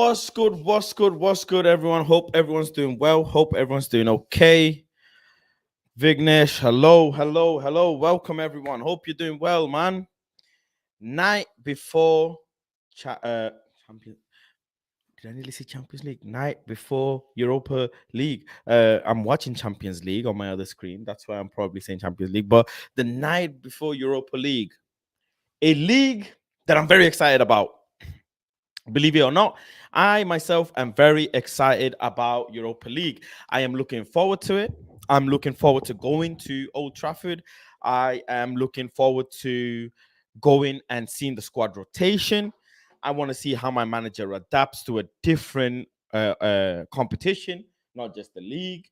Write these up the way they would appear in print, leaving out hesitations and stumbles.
What's good? What's good? What's good, everyone? Hope everyone's doing well. Hope everyone's doing okay. Vignesh, hello, hello, hello. Welcome, everyone. Hope you're doing well, man. Night before champion. Did I nearly say Champions League? Night before Europa League. I'm watching Champions League on my other screen. That's why I'm probably saying Champions League. But the night before Europa League, a league that I'm very excited about. Believe it or not, I myself am very excited about Europa League. I am looking forward to it. I'm looking forward to going to Old Trafford. I am looking forward to going and seeing the squad rotation. I want to see how my manager adapts to a different competition, not just the league.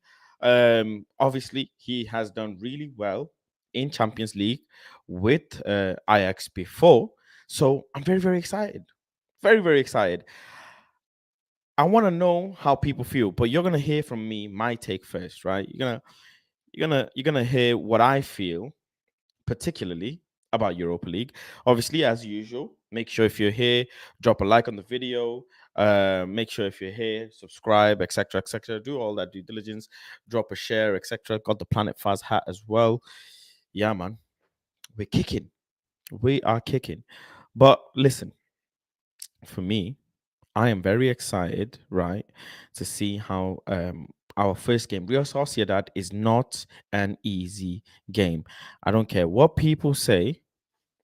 Obviously, he has done really well in Champions League with Ajax before. So I'm very, very excited. Very, very excited. I want to know how people feel, but you're gonna hear from me my take first, right? You're gonna hear what I feel, particularly about Europa League. Obviously, as usual, make sure if you're here, drop a like on the video. Make sure if you're here, subscribe, etc., etc. Do all that due diligence. Drop a share, etc. Got the Planet Faz hat as well. Yeah, man, we're kicking. We are kicking. But listen, for me, I am very excited, right, to see how our first game, Real Sociedad, is not an easy game. I don't care what people say.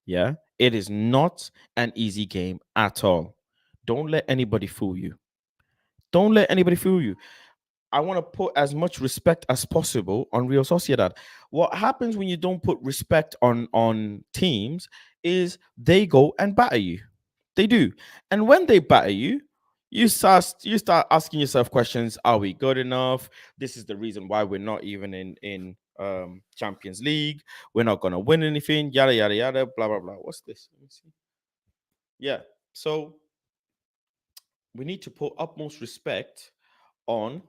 Yeah, it is not an easy game at all. Don't let anybody fool you. Don't let anybody fool you. I want to put as much respect as possible on Real Sociedad. What happens when you don't put respect on teams is they go and batter you. They do. And when they batter you, you start asking yourself questions. Are we good enough? This is the reason why we're not even in Champions League. We're not gonna win anything. Yada yada yada. Blah blah blah. What's this? Let me see. Yeah. So we need to put utmost respect on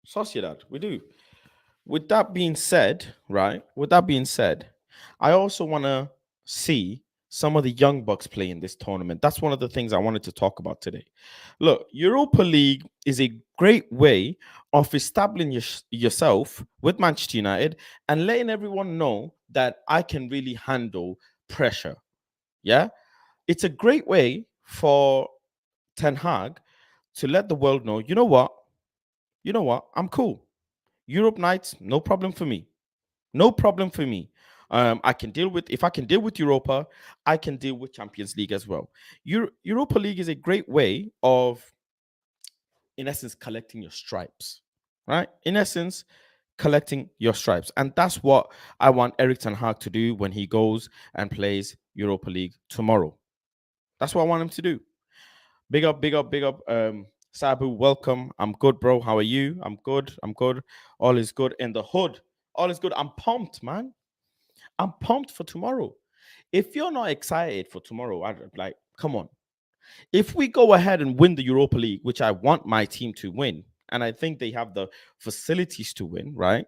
Sociedad. We do. With that being said, right? With that being said, I also want to see some of the young bucks play in this tournament. That's one of the things I wanted to talk about today. Look, Europa League is a great way of establishing yourself with Manchester United and letting everyone know that I can really handle pressure. Yeah, it's a great way for Ten Hag to let the world know, you know what, I'm cool. Europe nights, no problem for me. No problem for me. I can deal with if I can deal with Europa, I can deal with Champions League as well. Europa League is a great way of, in essence, collecting your stripes, right? In essence, collecting your stripes, and that's what I want Eric Ten Hag to do when he goes and plays Europa League tomorrow. That's what I want him to do. Big up, big up, big up. Sabu, welcome. I'm good, bro. How are you? I'm good. I'm good. All is good in the hood. All is good. I'm pumped, man. I'm pumped for tomorrow. If you're not excited for tomorrow, like, come on. If we go ahead and win the Europa League, which I want my team to win, and I think they have the facilities to win, right?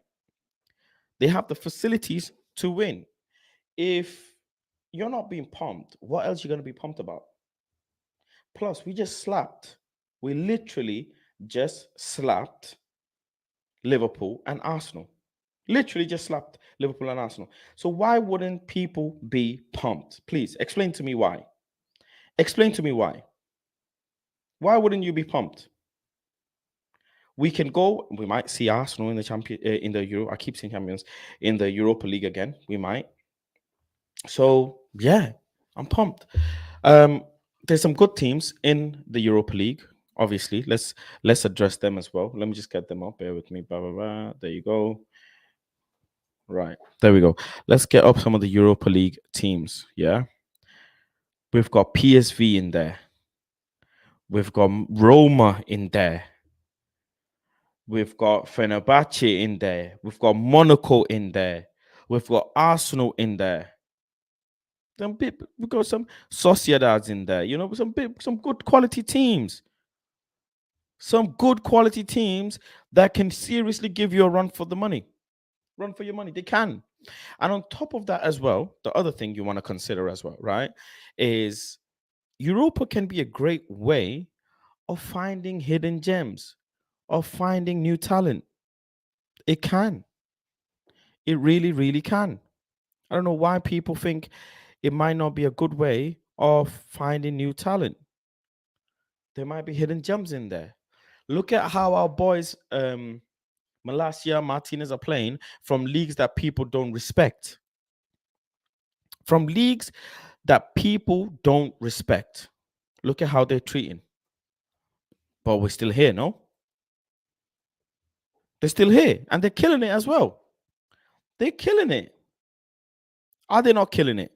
They have the facilities to win. If you're not being pumped, what else are you going to be pumped about? Plus, we just slapped. We literally just slapped Liverpool and Arsenal. Literally just slapped Liverpool and Arsenal. So why wouldn't people be pumped? Please explain to me why. Explain to me why. Why wouldn't you be pumped? We can go. We might see Arsenal in the in the Euro. I keep saying champions in the Europa League again. We might. So yeah, I'm pumped. Um, there's some good teams in the Europa League. Obviously, let's address them as well. Let me just get them up. Bear with me. Blah blah blah. There you go. Right. There we go. Let's get up some of the Europa League teams. Yeah. We've got PSV in there. We've got Roma in there. We've got Fenerbahce in there. We've got Monaco in there. We've got Arsenal in there. We've got some Sociedads in there. You know, some good quality teams. Some good quality teams that can seriously give you a run for the money. Run for your money. They can. And on top of that as well, the other thing you want to consider as well, right, is Europa can be a great way of finding hidden gems, of finding new talent. It can. It really, really can. I don't know why people think it might not be a good way of finding new talent. There might be hidden gems in there. Look at how our boys, Malasia, Martinez, are playing from leagues that people don't respect. From leagues that people don't respect. Look at how they're treating. But we're still here, no? They're still here and they're killing it as well. They're killing it. Are they not killing it?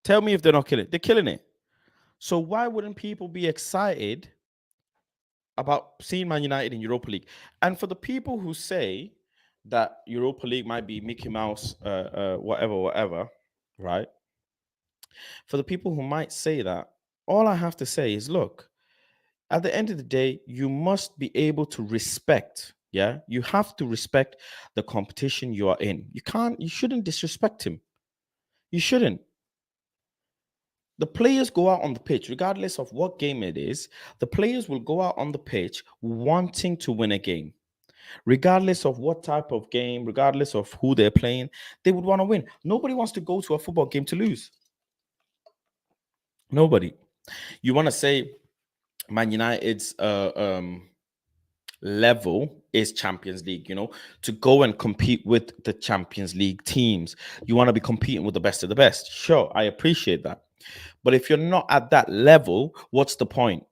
Tell me if they're not killing it. They're killing it. So why wouldn't people be excited about seeing Man United in Europa League? And for the people who say that Europa League might be Mickey Mouse, whatever, right? For the people who might say that, all I have to say is, look, at the end of the day, you must be able to respect. Yeah, you have to respect the competition you are in. You shouldn't disrespect him. You shouldn't. The players go out on the pitch, regardless of what game it is, the players will go out on the pitch wanting to win a game. Regardless of what type of game, regardless of who they're playing, they would want to win. Nobody wants to go to a football game to lose. Nobody. You want to say Man United's level is Champions League, to go and compete with the Champions League teams. You want to be competing with the best of the best. Sure, I appreciate that. But if you're not at that level, what's the point?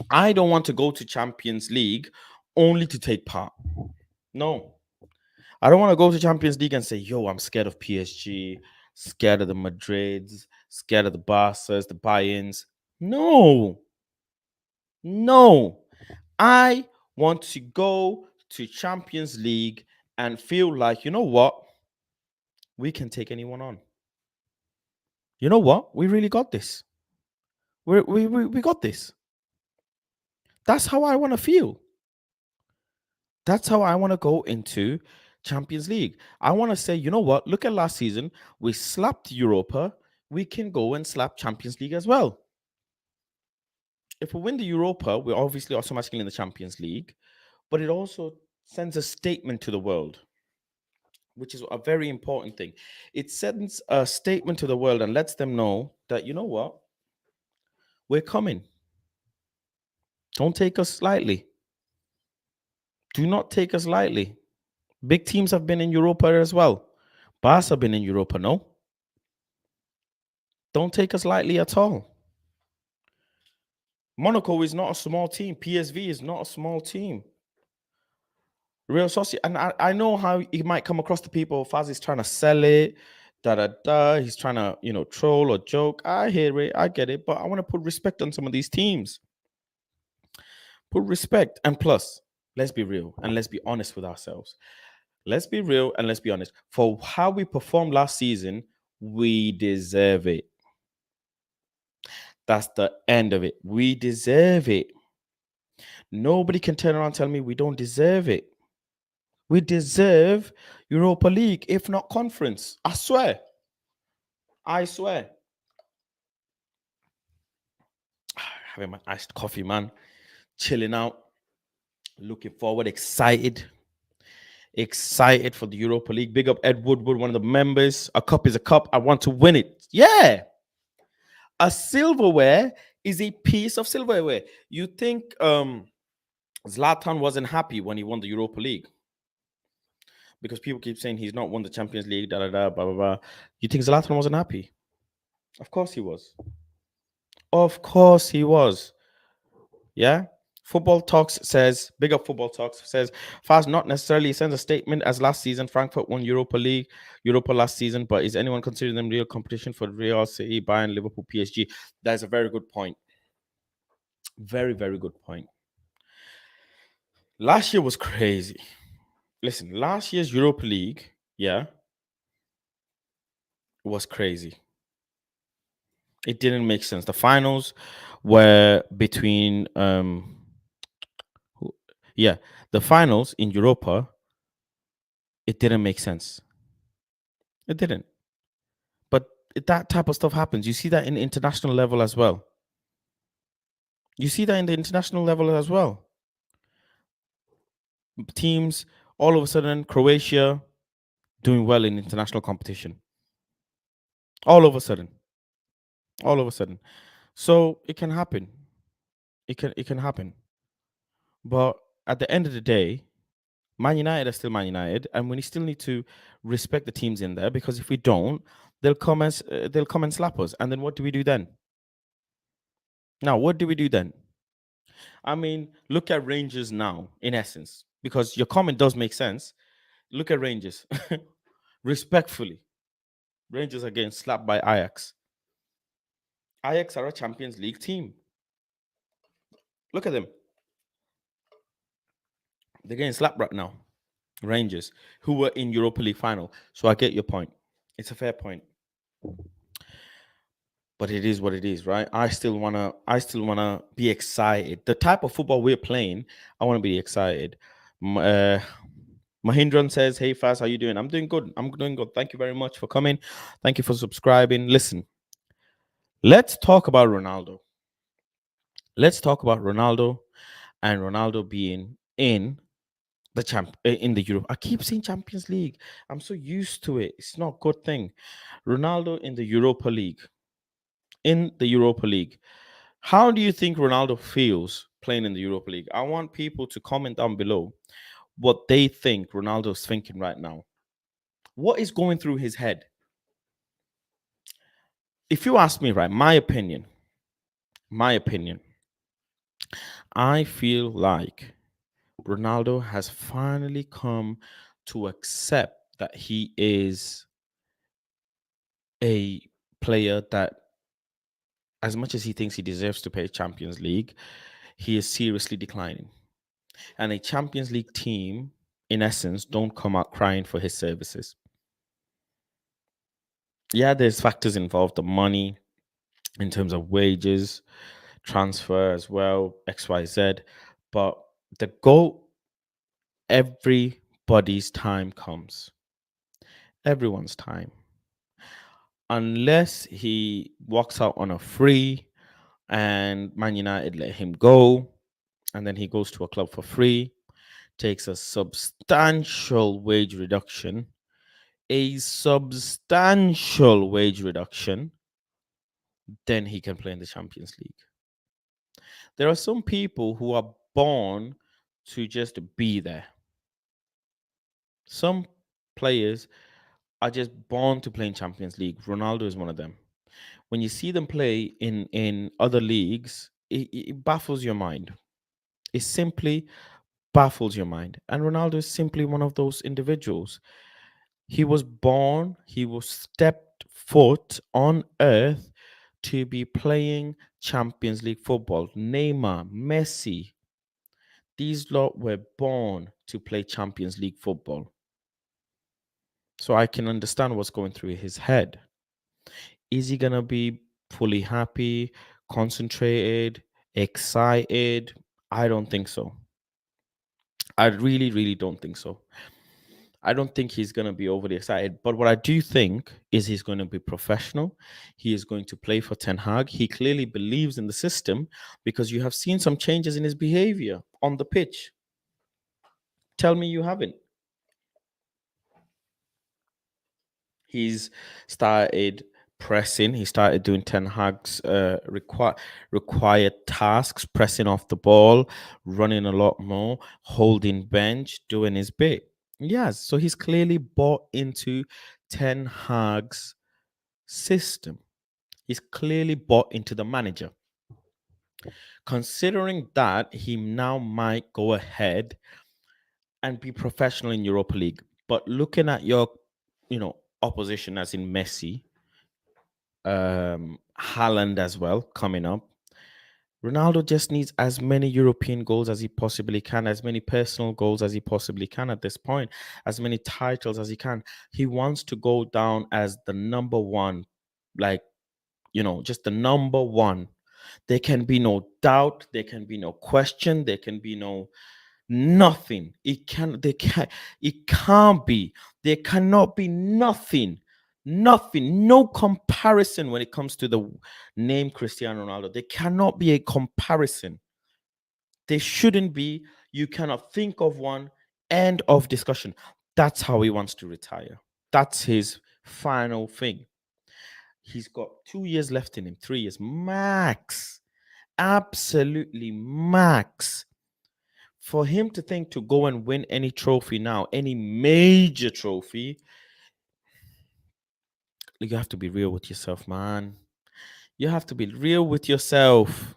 I don't want to go to Champions League only to take part. No. I don't want to go to Champions League and say, yo, I'm scared of PSG, scared of the Madrids, scared of the Barças, the Bayerns. No. No. I want to go to Champions League and feel like, you know what? We can take anyone on. You know what? We really got this. We got this. That's how I want to feel. That's how I want to go into Champions League. I want to say, you know what? Look at last season. We slapped Europa. We can go and slap Champions League as well. If we win the Europa, we're obviously automatically in the Champions League, but it also sends a statement to the world, which is a very important thing. It sends a statement to the world and lets them know that, you know what? We're coming. Don't take us lightly. Do not take us lightly. Big teams have been in Europa as well. Barca have been in Europa, no? Don't take us lightly at all. Monaco is not a small team. PSV is not a small team. Real Sociedad, and I know how he might come across to people. Faz is trying to sell it, He's trying to, troll or joke. I hear it, I get it, but I want to put respect on some of these teams. Put respect, and plus, let's be real and let's be honest with ourselves. Let's be real and let's be honest. For how we performed last season, we deserve it. That's the end of it. We deserve it. Nobody can turn around and tell me we don't deserve it. We deserve Europa League, if not conference. I swear. I swear. Having my iced coffee, man. Chilling out. Looking forward. Excited. Excited for the Europa League. Big up Ed Woodward, one of the members. A cup is a cup. I want to win it. Yeah. A silverware is a piece of silverware. You think Zlatan wasn't happy when he won the Europa League? Because people keep saying he's not won the Champions League, blah, blah, blah. You think Zlatan wasn't happy? Of course he was. Of course he was. Yeah. Football Talks says, big up Football Talks, says, Fast not necessarily sends a statement as last season. Frankfurt won Europa last season, but is anyone considering them real competition for Real City, Bayern, Liverpool, PSG? That is a very good point. Very, very good point. Last year was crazy. Listen, last year's Europa League, was crazy. It didn't make sense. The finals were between the finals in Europa, it didn't make sense. It didn't. But that type of stuff happens. You see that in international level as well. You see that in the international level as well. Teams all of a sudden, Croatia doing well in international competition. All of a sudden, all of a sudden. So it can happen. It can happen. But at the end of the day, Man United are still Man United, and we still need to respect the teams in there, because if we don't, they'll come and slap us. And then what do we do then? Now, what do we do then? I mean, look at Rangers now, in essence, because your comment does make sense. Look at Rangers. Respectfully, Rangers are getting slapped by Ajax. Ajax are a Champions League team. Look at them. They're getting slapped right now. Rangers, who were in Europa League final. So I get your point. It's a fair point. But it is what it is, right? I still wanna be excited. The type of football we're playing, I want to be excited. Mahindran says, "Hey Faz, how you doing? I'm doing good. I'm doing good. Thank you very much for coming. Thank you for subscribing. Listen, let's talk about Ronaldo. Let's talk about Ronaldo and Ronaldo being in the Europe. I keep saying Champions League. I'm so used to it. It's not a good thing. Ronaldo in the Europa League. In the Europa League. How do you think Ronaldo feels playing in the Europa League? I want people to comment down below what they think Ronaldo's thinking right now. What is going through his head? If you ask me, right, my opinion, I feel like Ronaldo has finally come to accept that he is a player that, as much as he thinks he deserves to play Champions League, he is seriously declining. And a Champions League team, in essence, don't come out crying for his services. Yeah, there's factors involved, the money in terms of wages, transfer as well, XYZ. But the goal, everybody's time comes. Everyone's time. Unless he walks out on a free and Man United let him go, and then he goes to a club for free, takes a substantial wage reduction, then he can play in the Champions League. There are some people who are born to just be there. Some players are just born to play in Champions League. Ronaldo is one of them. When you see them play in other leagues, it baffles your mind. It simply baffles your mind. And Ronaldo is simply one of those individuals. He was born, he was stepped foot on earth to be playing Champions League football. Neymar, Messi, these lot were born to play Champions League football. So I can understand what's going through his head. Is he going to be fully happy, concentrated, excited? I don't think so. I really, really don't think so. I don't think he's going to be overly excited. But what I do think is he's going to be professional. He is going to play for Ten Hag. He clearly believes in the system, because you have seen some changes in his behavior on the pitch. Tell me you haven't. He's started pressing. He started doing Ten Hag's required tasks, pressing off the ball, running a lot more, holding bench, doing his bit. Yes, so he's clearly bought into Ten Hag's system. He's clearly bought into the manager. Considering that, he now might go ahead and be professional in Europa League. But looking at your, opposition, as in Messi, Haaland as well coming up. Ronaldo just needs as many European goals as he possibly can, as many personal goals as he possibly can at this point, as many titles as he can. He wants to go down as the number one, like, just the number one. There can be no doubt, there can be no question, there can be no nothing. It can't be. There cannot be nothing Nothing, no comparison when it comes to the name Cristiano Ronaldo. There cannot be a comparison. There shouldn't be. You cannot think of one. End of discussion. That's how he wants to retire. That's his final thing. He's got 2 years left in him, 3 years max. Absolutely max. For him to think to go and win any trophy now, any major trophy, you have to be real with yourself, man. You have to be real with yourself.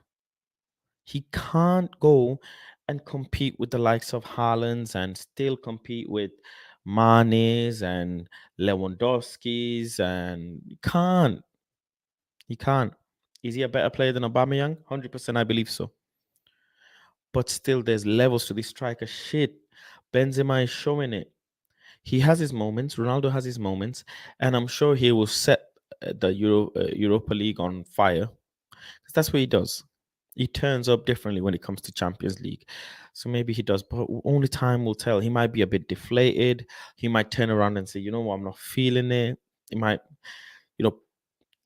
He can't go and compete with the likes of Haaland's and still compete with Mane's and Lewandowski's, and he can't. He can't. Is he a better player than Aubameyang? 100%, I believe so. But still, there's levels to this striker. Shit, Benzema is showing it. He has his moments. Ronaldo has his moments, and I'm sure he will set the Europa League on fire, because that's what he does. He turns up differently when it comes to Champions League. So maybe he does, but only time will tell. He might be a bit deflated. He might turn around and say, you know what, I'm not feeling it. He might, you know,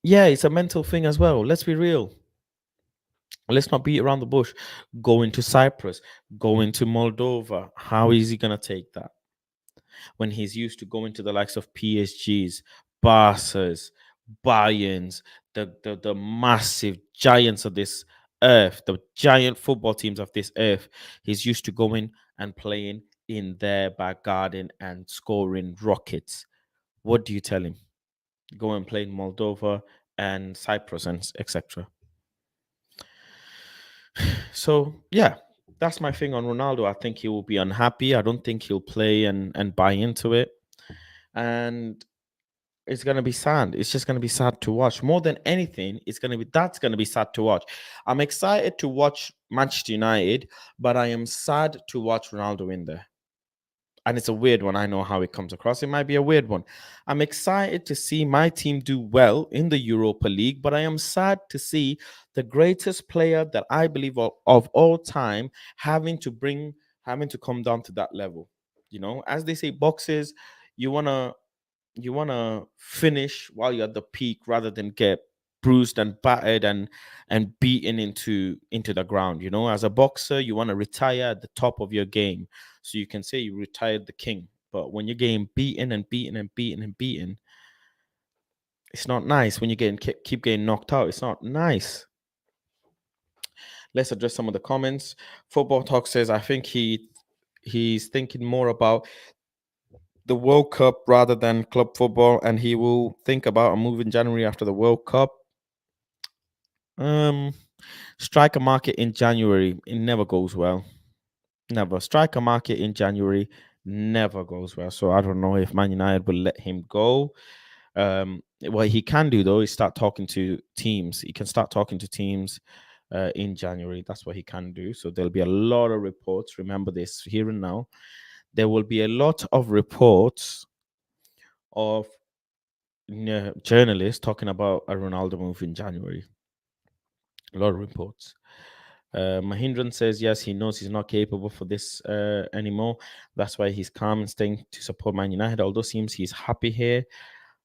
yeah, it's a mental thing as well. Let's be real. Let's not beat around the bush. Going to Cyprus, going to Moldova. How is he going to take that when he's used to going to the likes of PSGs, Barca's, Bayern's, the massive giants of this earth, the giant football teams of this earth? He's used to going and playing in their back garden and scoring rockets. What do you tell him? Go and play in Moldova and Cyprus and etc. So yeah, that's my thing on Ronaldo. I think he will be unhappy. I don't think he'll play and buy into it. And it's gonna be sad. It's just gonna be sad to watch. More than anything, that's gonna be sad to watch. I'm excited to watch Manchester United, but I am sad to watch Ronaldo in there. And it's a weird one. I know how it comes across. It might be a weird one. I'm excited to see my team do well in the Europa League, but I am sad to see the greatest player that I believe of all time having to come down to that level. You know, as they say, boxers, you wanna you want to finish while you're at the peak rather than get bruised and battered and beaten into the ground. You know, as a boxer, you want to retire at the top of your game so you can say you retired the king. But when you're getting beaten and beaten and beaten and beaten, it's not nice. When you keep getting knocked out, it's not nice. Let's address some of the comments. Football Talk says, I think he's thinking more about the World Cup rather than club football, and he will think about a move in January after the World Cup. Striker market in January, it never goes well. Never. Striker market in January never goes well. So I don't know if Man United will let him go. What he can do though is start talking to teams. He can start talking to teams in January. That's what he can do. So there'll be a lot of reports. Remember this here and now. There will be a lot of reports of journalists talking about a Ronaldo move in January. A lot of reports. Mahindran says yes, he knows he's not capable for this anymore. That's why he's calm and staying to support Man United. Although seems he's happy here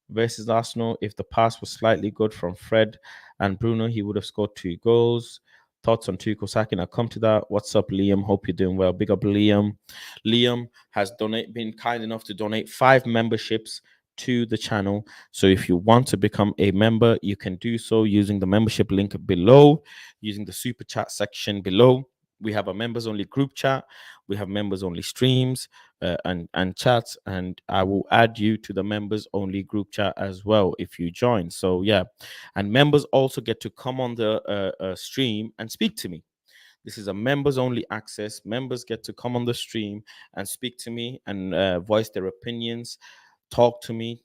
versus Arsenal. If the pass was slightly good from Fred and Bruno, he would have scored 2 goals. Thoughts on Tuchel sacking? I'll come to that. What's up, Liam? Hope you're doing well. Big up, Liam. Liam has been kind enough to donate 5 memberships to the channel. So if you want to become a member, you can do so using the membership link below, using the super chat section below. We have a members only group chat. We have members only streams and chats, and I will add you to the members only group chat as well if you join. So yeah, and members also get to come on the stream and speak to me. This is a members only access. Members get to come on the stream and speak to me and voice their opinions, talk to me,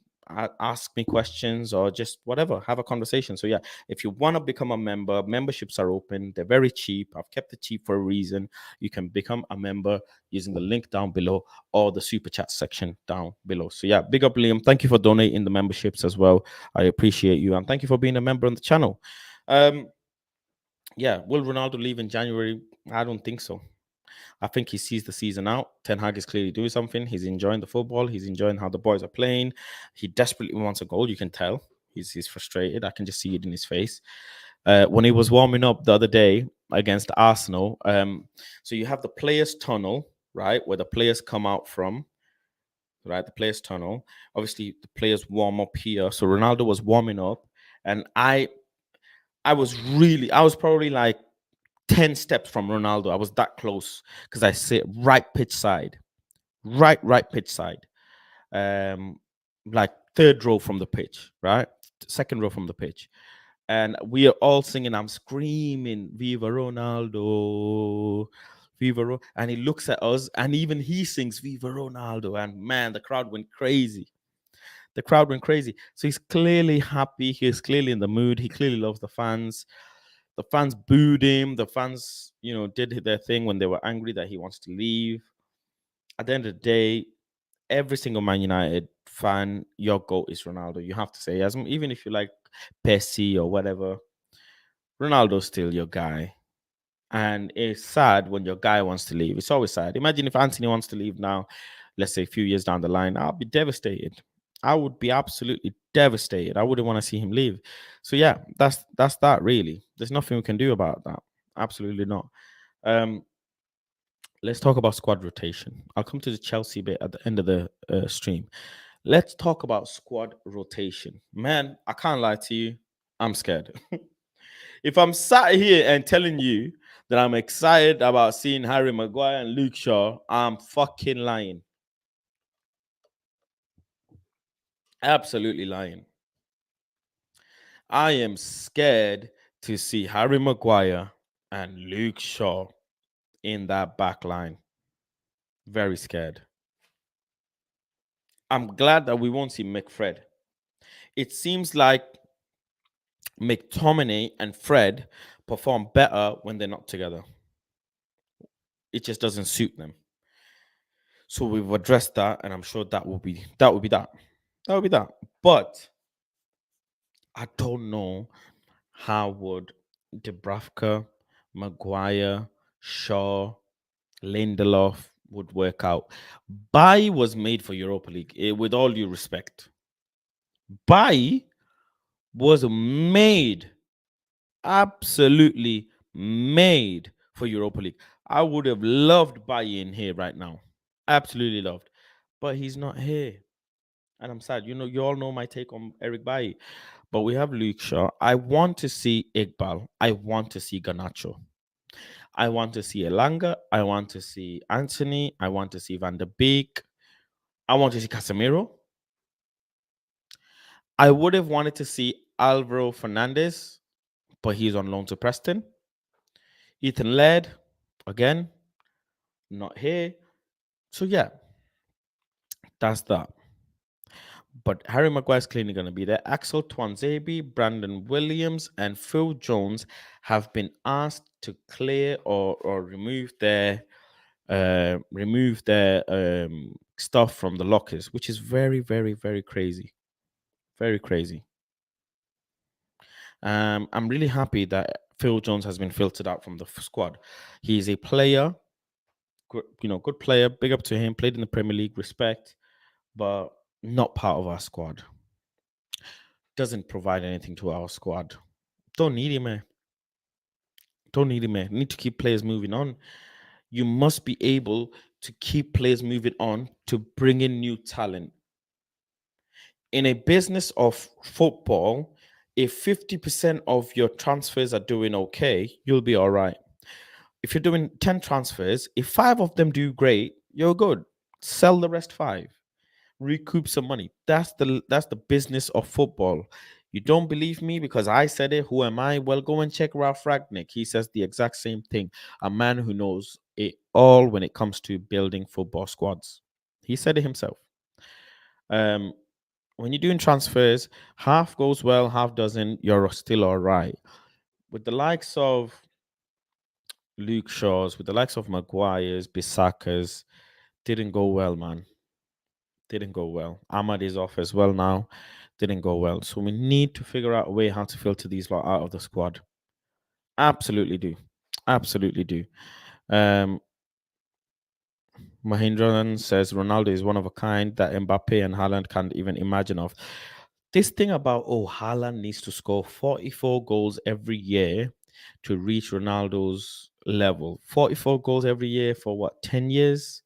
ask me questions, or just whatever, have a conversation. So yeah, if you want to become a member, memberships are open. They're very cheap. I've kept it cheap for a reason. You can become a member using the link down below or the super chat section down below. So yeah, big up, Liam. Thank you for donating the memberships as well. I appreciate you, and thank you for being a member on the channel. Yeah, will Ronaldo leave in January? I don't think so. I think he sees the season out. Ten Hag is clearly doing something. He's enjoying the football. He's enjoying how the boys are playing. He desperately wants a goal. You can tell. He's frustrated. I can just see it in his face. When he was warming up the other day against Arsenal, so you have the players' tunnel, right, where the players come out from, right? The players' tunnel. Obviously, the players warm up here. So Ronaldo was warming up, and I was probably like 10 steps from Ronaldo. I was that close because I sit right pitch side, right pitch side. Um, like third row from the pitch, right? Second row from the pitch. And we are all singing, I'm screaming, Viva Ronaldo, and he looks at us, and even he sings Viva Ronaldo. And man, the crowd went crazy. The crowd went crazy. So he's clearly happy. He's clearly in the mood. He clearly loves the fans. The fans booed him. The fans, did their thing when they were angry that he wants to leave. At the end of the day, every single Man United fan, your goal is Ronaldo. You have to say, even if you like Messi or whatever, Ronaldo's still your guy. And it's sad when your guy wants to leave. It's always sad. Imagine if Anthony wants to leave now, let's say a few years down the line, I'll be devastated. I would be absolutely devastated. I wouldn't want to see him leave. So yeah, that's that really. There's nothing we can do about that. Absolutely not. Let's talk about squad rotation. I'll come to the Chelsea bit at the end of the stream. Let's talk about squad rotation. Man, I can't lie to you. I'm scared. If I'm sat here and telling you that I'm excited about seeing Harry Maguire and Luke Shaw, I'm fucking lying. Absolutely lying. I am scared to see Harry Maguire and Luke Shaw in that back line. Very scared. I'm glad that we won't see McFred. It seems like McTominay and Fred perform better when they're not together. It just doesn't suit them. So we've addressed that, and I'm sure that will be that. That would be that. But I don't know how would Dubravka, Maguire, Shaw, Lindelof would work out. Bai was made for Europa League, with all due respect. Bai was made, absolutely made for Europa League. I would have loved Bai in here right now. Absolutely loved. But he's not here. And I'm sad. You all know my take on Eric Bailly. But we have Luke Shaw. I want to see Iqbal. I want to see Ganacho. I want to see Elanga. I want to see Anthony. I want to see Van der Beek. I want to see Casemiro. I would have wanted to see Alvaro Fernandez, but he's on loan to Preston. Ethan Laird, again, not here. So yeah, that's that. But Harry Maguire's clearly going to be there. Axel Twanzebe, Brandon Williams, and Phil Jones have been asked to clear or remove their stuff from the lockers, which is very, very, very crazy. Very crazy. I'm really happy that Phil Jones has been filtered out from the squad. He's a player, good player. Big up to him. Played in the Premier League, respect, but not part of our squad. Doesn't provide anything to our squad. Don't need him, man. Don't need him, man. Need to keep players moving on. You must be able to keep players moving on to bring in new talent. In a business of football, if 50% of your transfers are doing okay, you'll be all right. If you're doing 10 transfers, if 5 of them do great, you're good. Sell the rest 5. Recoup some money. That's the business of football. You don't believe me because I said it. Who am I? Well, go and check Ralph Ragnick. He says the exact same thing. A man who knows it all when it comes to building football squads. He said it himself. When you're doing transfers, half goes well, half doesn't. You're still all right. With the likes of Luke Shaw's, with the likes of Maguire's, Bissaka's, didn't go well, man. Didn't go well. Ahmad is off as well now. Didn't go well. So we need to figure out a way how to filter these lot out of the squad. Absolutely do. Absolutely do. Mahindran says Ronaldo is one of a kind that Mbappe and Haaland can't even imagine of. This thing about, oh, Haaland needs to score 44 goals every year to reach Ronaldo's level. 44 goals every year for what, 10 years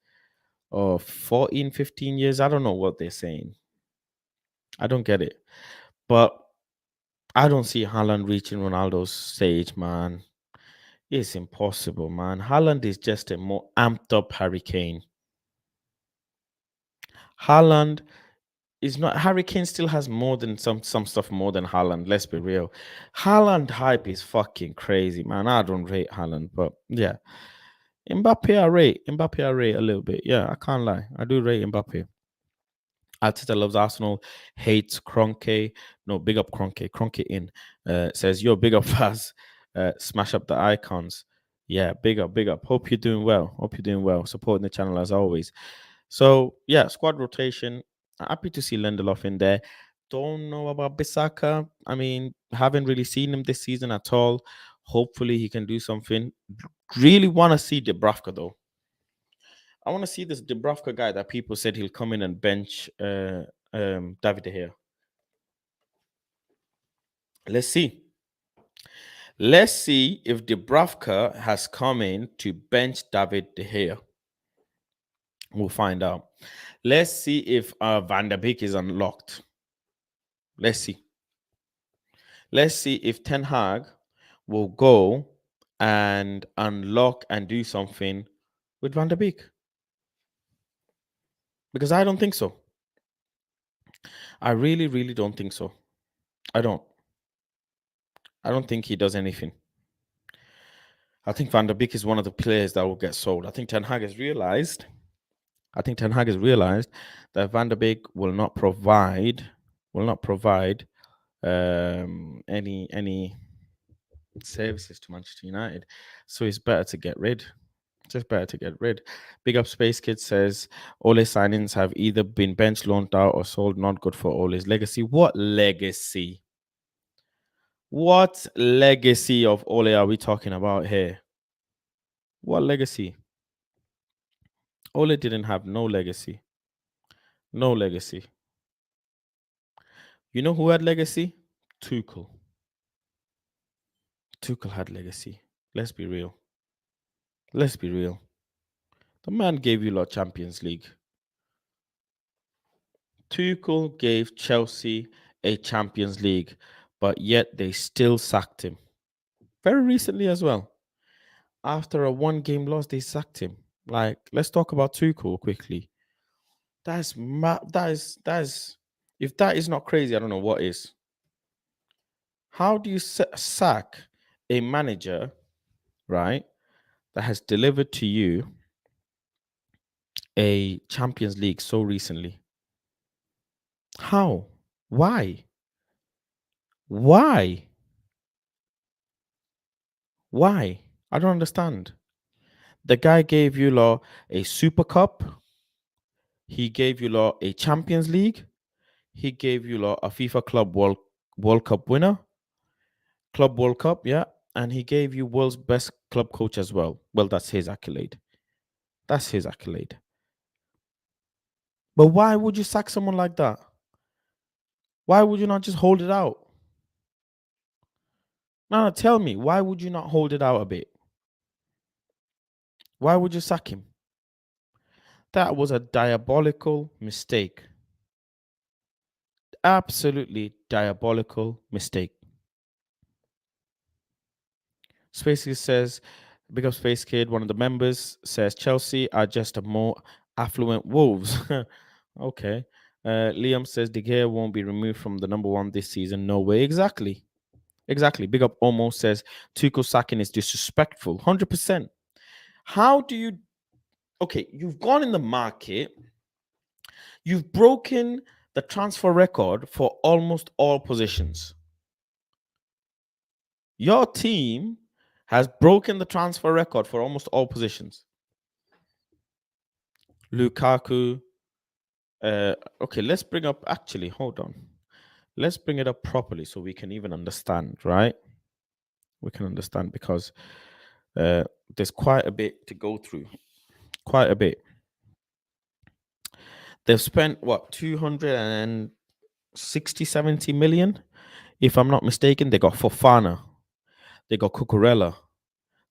or 14, 15 years? I don't know what they're saying. I don't get it. But I don't see Haaland reaching Ronaldo's stage, man. It's impossible, man. Haaland is just a more amped up hurricane. Haaland is not Hurricane still has more than some stuff more than Haaland. Let's be real. Haaland hype is fucking crazy, man. I don't rate Haaland, but yeah. Mbappe I rate a little bit. Yeah, I can't lie. I do rate Mbappe. Arteta loves Arsenal, hates Kroenke. No, big up Kroenke. Kroenke in. Says, yo, big up Faz. Smash up the icons. Yeah, big up, big up. Hope you're doing well. Hope you're doing well. Supporting the channel as always. So, yeah, squad rotation. Happy to see Lindelof in there. Don't know about Bissaka. I mean, haven't really seen him this season at all. Hopefully, he can do something. Really want to see Dubravka, though. I want to see this Dubravka guy that people said he'll come in and bench David De Gea. Let's see. Let's see if Dubravka has come in to bench David De Gea. We'll find out. Let's see if Van der Beek is unlocked. Let's see. Let's see if Ten Hag will go and unlock and do something with Van der Beek. Because I don't think so. I really, really don't think so. I don't. I don't think he does anything. I think Van der Beek is one of the players that will get sold. I think Ten Hag has realized that Van der Beek will not provide any services to Manchester United. So it's better to get rid. Just better to get rid. Big up Space Kid says Ole signings have either been bench loaned out or sold. Not good for Ole's legacy. What legacy? What legacy of Ole are we talking about here? What legacy? Ole didn't have no legacy. No legacy. You know who had legacy? Tuchel. Tuchel had legacy. Let's be real. Let's be real. The man gave you lot Champions League. Tuchel gave Chelsea a Champions League, but yet they still sacked him. Very recently as well. After a one-game loss, they sacked him. Like, let's talk about Tuchel quickly. That is if that is not crazy, I don't know what is. How do you sack a manager, right, that has delivered to you a Champions League so recently? How? Why? Why? Why? I don't understand. The guy gave you law a Super Cup. He gave you law a Champions League. He gave you law a FIFA Club World Cup winner. Club World Cup, yeah. And he gave you world's best club coach as well. Well, that's his accolade. That's his accolade. But why would you sack someone like that? Why would you not just hold it out? Now, tell me, why would you not hold it out a bit? Why would you sack him? That was a diabolical mistake. Absolutely diabolical mistake. Space Kid says, big up Space Kid, one of the members says Chelsea are just a more affluent Wolves. Okay. Liam says De Gea won't be removed from the number one this season. No way. Exactly. Big up Omo says Tuchel sacking is disrespectful. 100%. How do you... Okay, you've gone in the market. You've broken the transfer record for almost all positions. Your team has broken the transfer record for almost all positions. Lukaku. Okay, let's bring up... Actually, hold on. Let's bring it up properly so we can even understand, right? We can understand because there's quite a bit to go through. Quite a bit. They've spent what 260, 70 million, if I'm not mistaken. They got Fofana, they got Cucurella,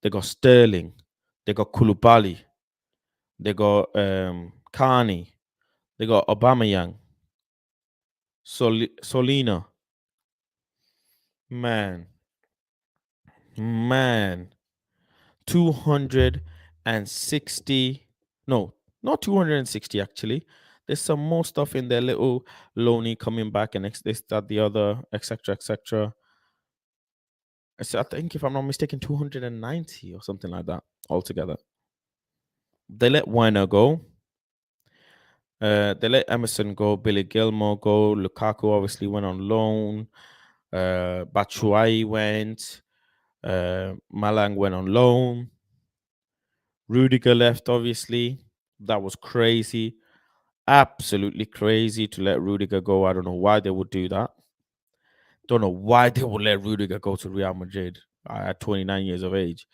they got Sterling, they got Koulibaly, they got Carney, they got Aubameyang, Solina. Man, man, 260. No, not 260 actually. There's some more stuff in there. Little Loney coming back and this, that, the other, etc., etc. So I think, if I'm not mistaken, 290 or something like that altogether. They let Werner go. They let Emerson go. Billy Gilmore go. Lukaku obviously went on loan. Batshuayi went. Malang went on loan. Rudiger left, obviously. That was crazy. Absolutely crazy to let Rudiger go. I don't know why they would do that. Don't know why they would let Rudiger go to Real Madrid at 29 years of age.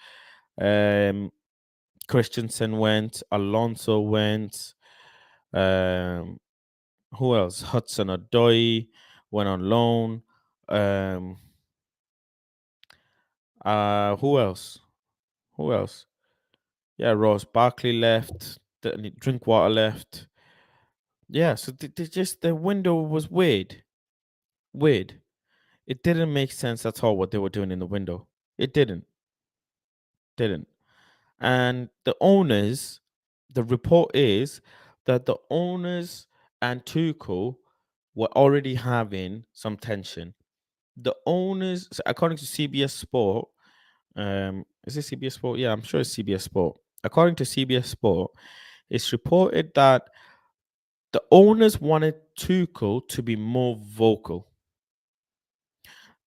Christensen went. Alonso went. Who else? Hudson Odoi went on loan. Who else? Who else? Yeah, Ross Barkley left. Drinkwater left. Yeah, so they just, the window was weird. Weird. It didn't make sense at all what they were doing in the window. It didn't. And the owners, the report is that the owners and Tuchel were already having some tension. The owners, so according to CBS Sport, is it CBS Sport? Yeah, I'm sure it's CBS Sport. According to CBS Sport, it's reported that the owners wanted Tuchel to be more vocal,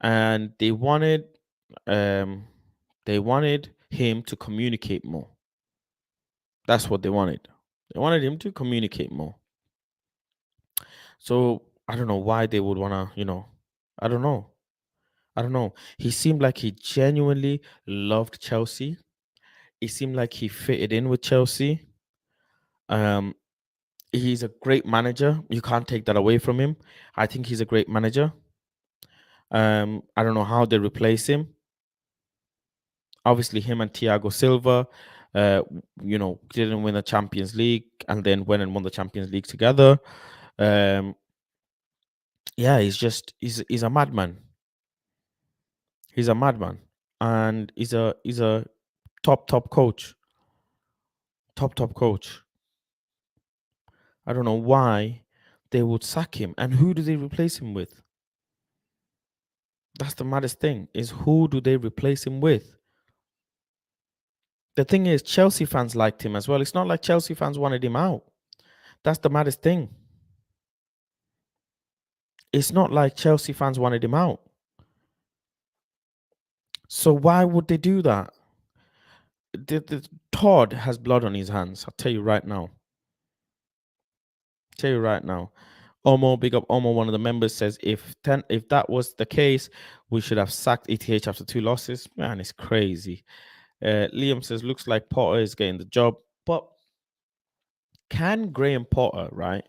and um they wanted him to communicate more. That's what they wanted. They wanted him to communicate more. So I don't know why they would wanna, I don't know. I don't know. He seemed like he genuinely loved Chelsea. It seemed like he fitted in with Chelsea. Um, he's a great manager. You can't take that away from him. I think he's a great manager. I don't know how they replace him. Obviously, him and Thiago Silva, didn't win the Champions League and then went and won the Champions League together. Um, yeah, he's a madman. He's a madman, and he's a top coach. Top coach. I don't know why they would sack him, and who do they replace him with? That's the maddest thing. Is who do they replace him with? The thing is, Chelsea fans liked him as well. It's not like Chelsea fans wanted him out. That's the maddest thing. It's not like Chelsea fans wanted him out. So why would they do that? Todd has blood on his hands. I'll tell you right now. Omo, big up Omo, one of the members says if that was the case, we should have sacked ETH after 2 losses. Man, it's crazy. Liam says looks like Potter is getting the job, but can Graham Potter, right?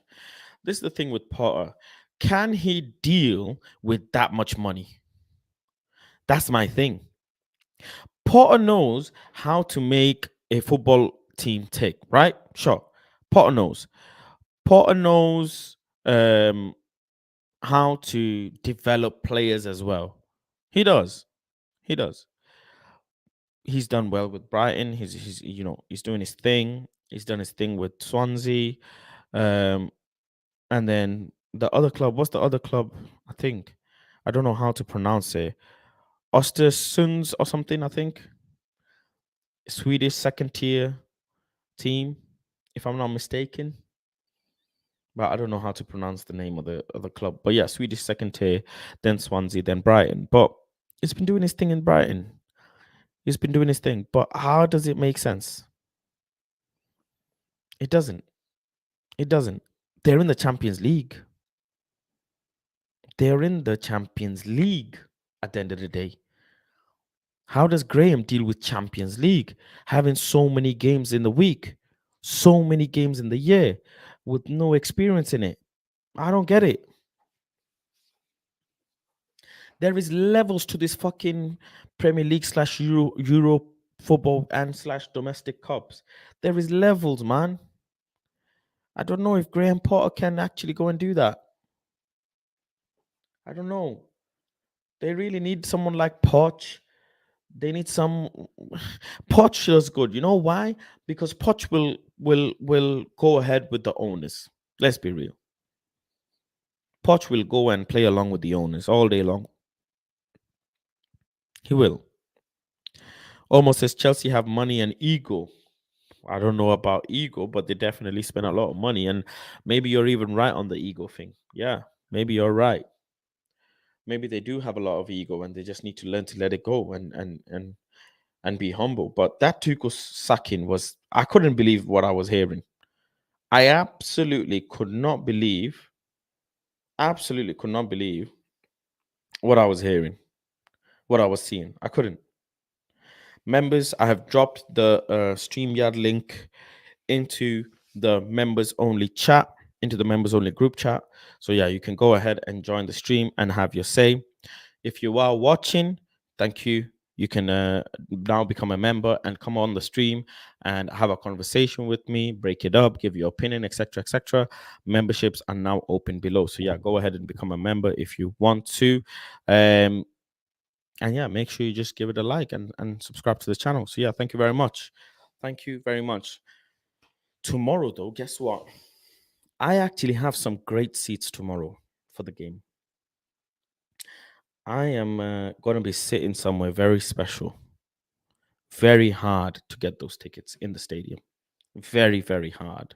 This is the thing with Potter. Can he deal with that much money? That's my thing. Potter knows how to make a football team tick, right? Sure. Potter knows. Potter knows how to develop players as well. He does. He does. He's done well with Brighton. He's doing his thing. He's done his thing with Swansea. Um, and then the other club, what's the other club? I don't know how to pronounce it. Östersunds or something, I think. Swedish second tier team, if I'm not mistaken. But I don't know how to pronounce the name of the club. But yeah, Swedish second tier, then Swansea, then Brighton. But he's been doing his thing in Brighton. He's been doing his thing. But how does it make sense? It doesn't. It doesn't. They're in the Champions League. They're in the Champions League at the end of the day. How does Graham deal with Champions League? Having so many games in the week, so many games in the year. with no experience in it. I don't get it. There is levels to this fucking Premier League slash Euro football and slash domestic cups. There is levels, man. I don't know if Graham Potter can actually go and do that. I don't know. They really need someone like Poch. They need some. Poch feels good. You know why? Because Poch will go ahead with the owners. Let's be real. Poch will go and play along with the owners all day long. He will. Almost as Chelsea have money and ego. I don't know about ego, but they definitely spend a lot of money. And maybe you're even right on the ego thing. Yeah, maybe you're right. Maybe they do have a lot of ego and they just need to learn to let it go and be humble. But that Tuchel sacking was, I couldn't believe what I was hearing. I absolutely could not believe what I was hearing, what I was seeing. I couldn't. Members, I have dropped the StreamYard link into the members only chat, into the members only group chat. So yeah, you can go ahead and join the stream and have your say. If you are watching, thank you. You can now become a member and come on the stream and have a conversation with me, break it up, give your opinion, etc., etc. Memberships are now open below. So yeah, go ahead and become a member if you want to. And yeah, make sure you just give it a like and subscribe to the channel. So yeah, thank you very much. Thank you very much. Tomorrow, though, guess what? I actually have some great seats tomorrow for the game. I am going to be sitting somewhere very special. Very hard to get those tickets in the stadium. Very, very hard.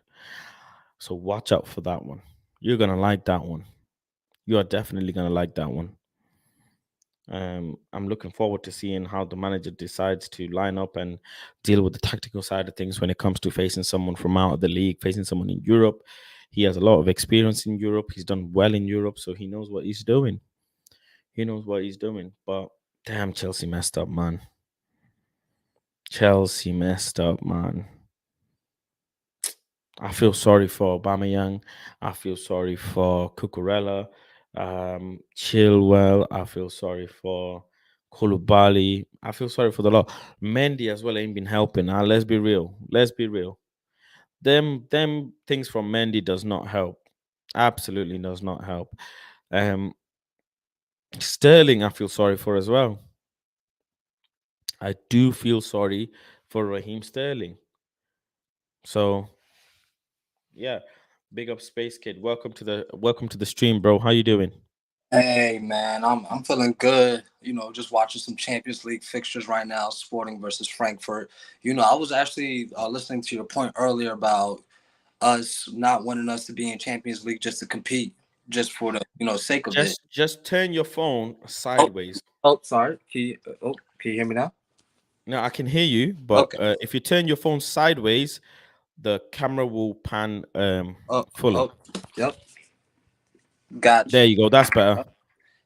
So watch out for that one. You're going to like that one. You are definitely going to like that one. I'm looking forward to seeing how the manager decides to line up and deal with the tactical side of things when it comes to facing someone from out of the league, facing someone in Europe. He has a lot of experience in Europe. He's done well in Europe, so he knows what he's doing. He knows what he's doing. But damn, Chelsea messed up, man. Chelsea messed up, man. I feel sorry for Aubameyang. I feel sorry for Cucurella, Chilwell. I feel sorry for Koulibaly. I feel sorry for the lot. Mendy as well ain't been helping. Let's be real. Let's be real. Them things from Mendy does not help. Absolutely does not help. Um, Sterling, I feel sorry for as well. I do feel sorry for Raheem Sterling. So yeah, big up Space Kid. Welcome to the stream, bro. How you doing? Hey man, I'm feeling good. Just watching some Champions League fixtures right now, Sporting versus Frankfurt. I was actually listening to your point earlier about us not wanting us to be in Champions League just to compete, just for the sake of it. Just turn your phone Oh, sideways. sorry. Can you hear me now? Now I can hear you, but Okay. if you turn your phone sideways, the camera will pan fully. Oh, yep. Got There you. you go. That's better.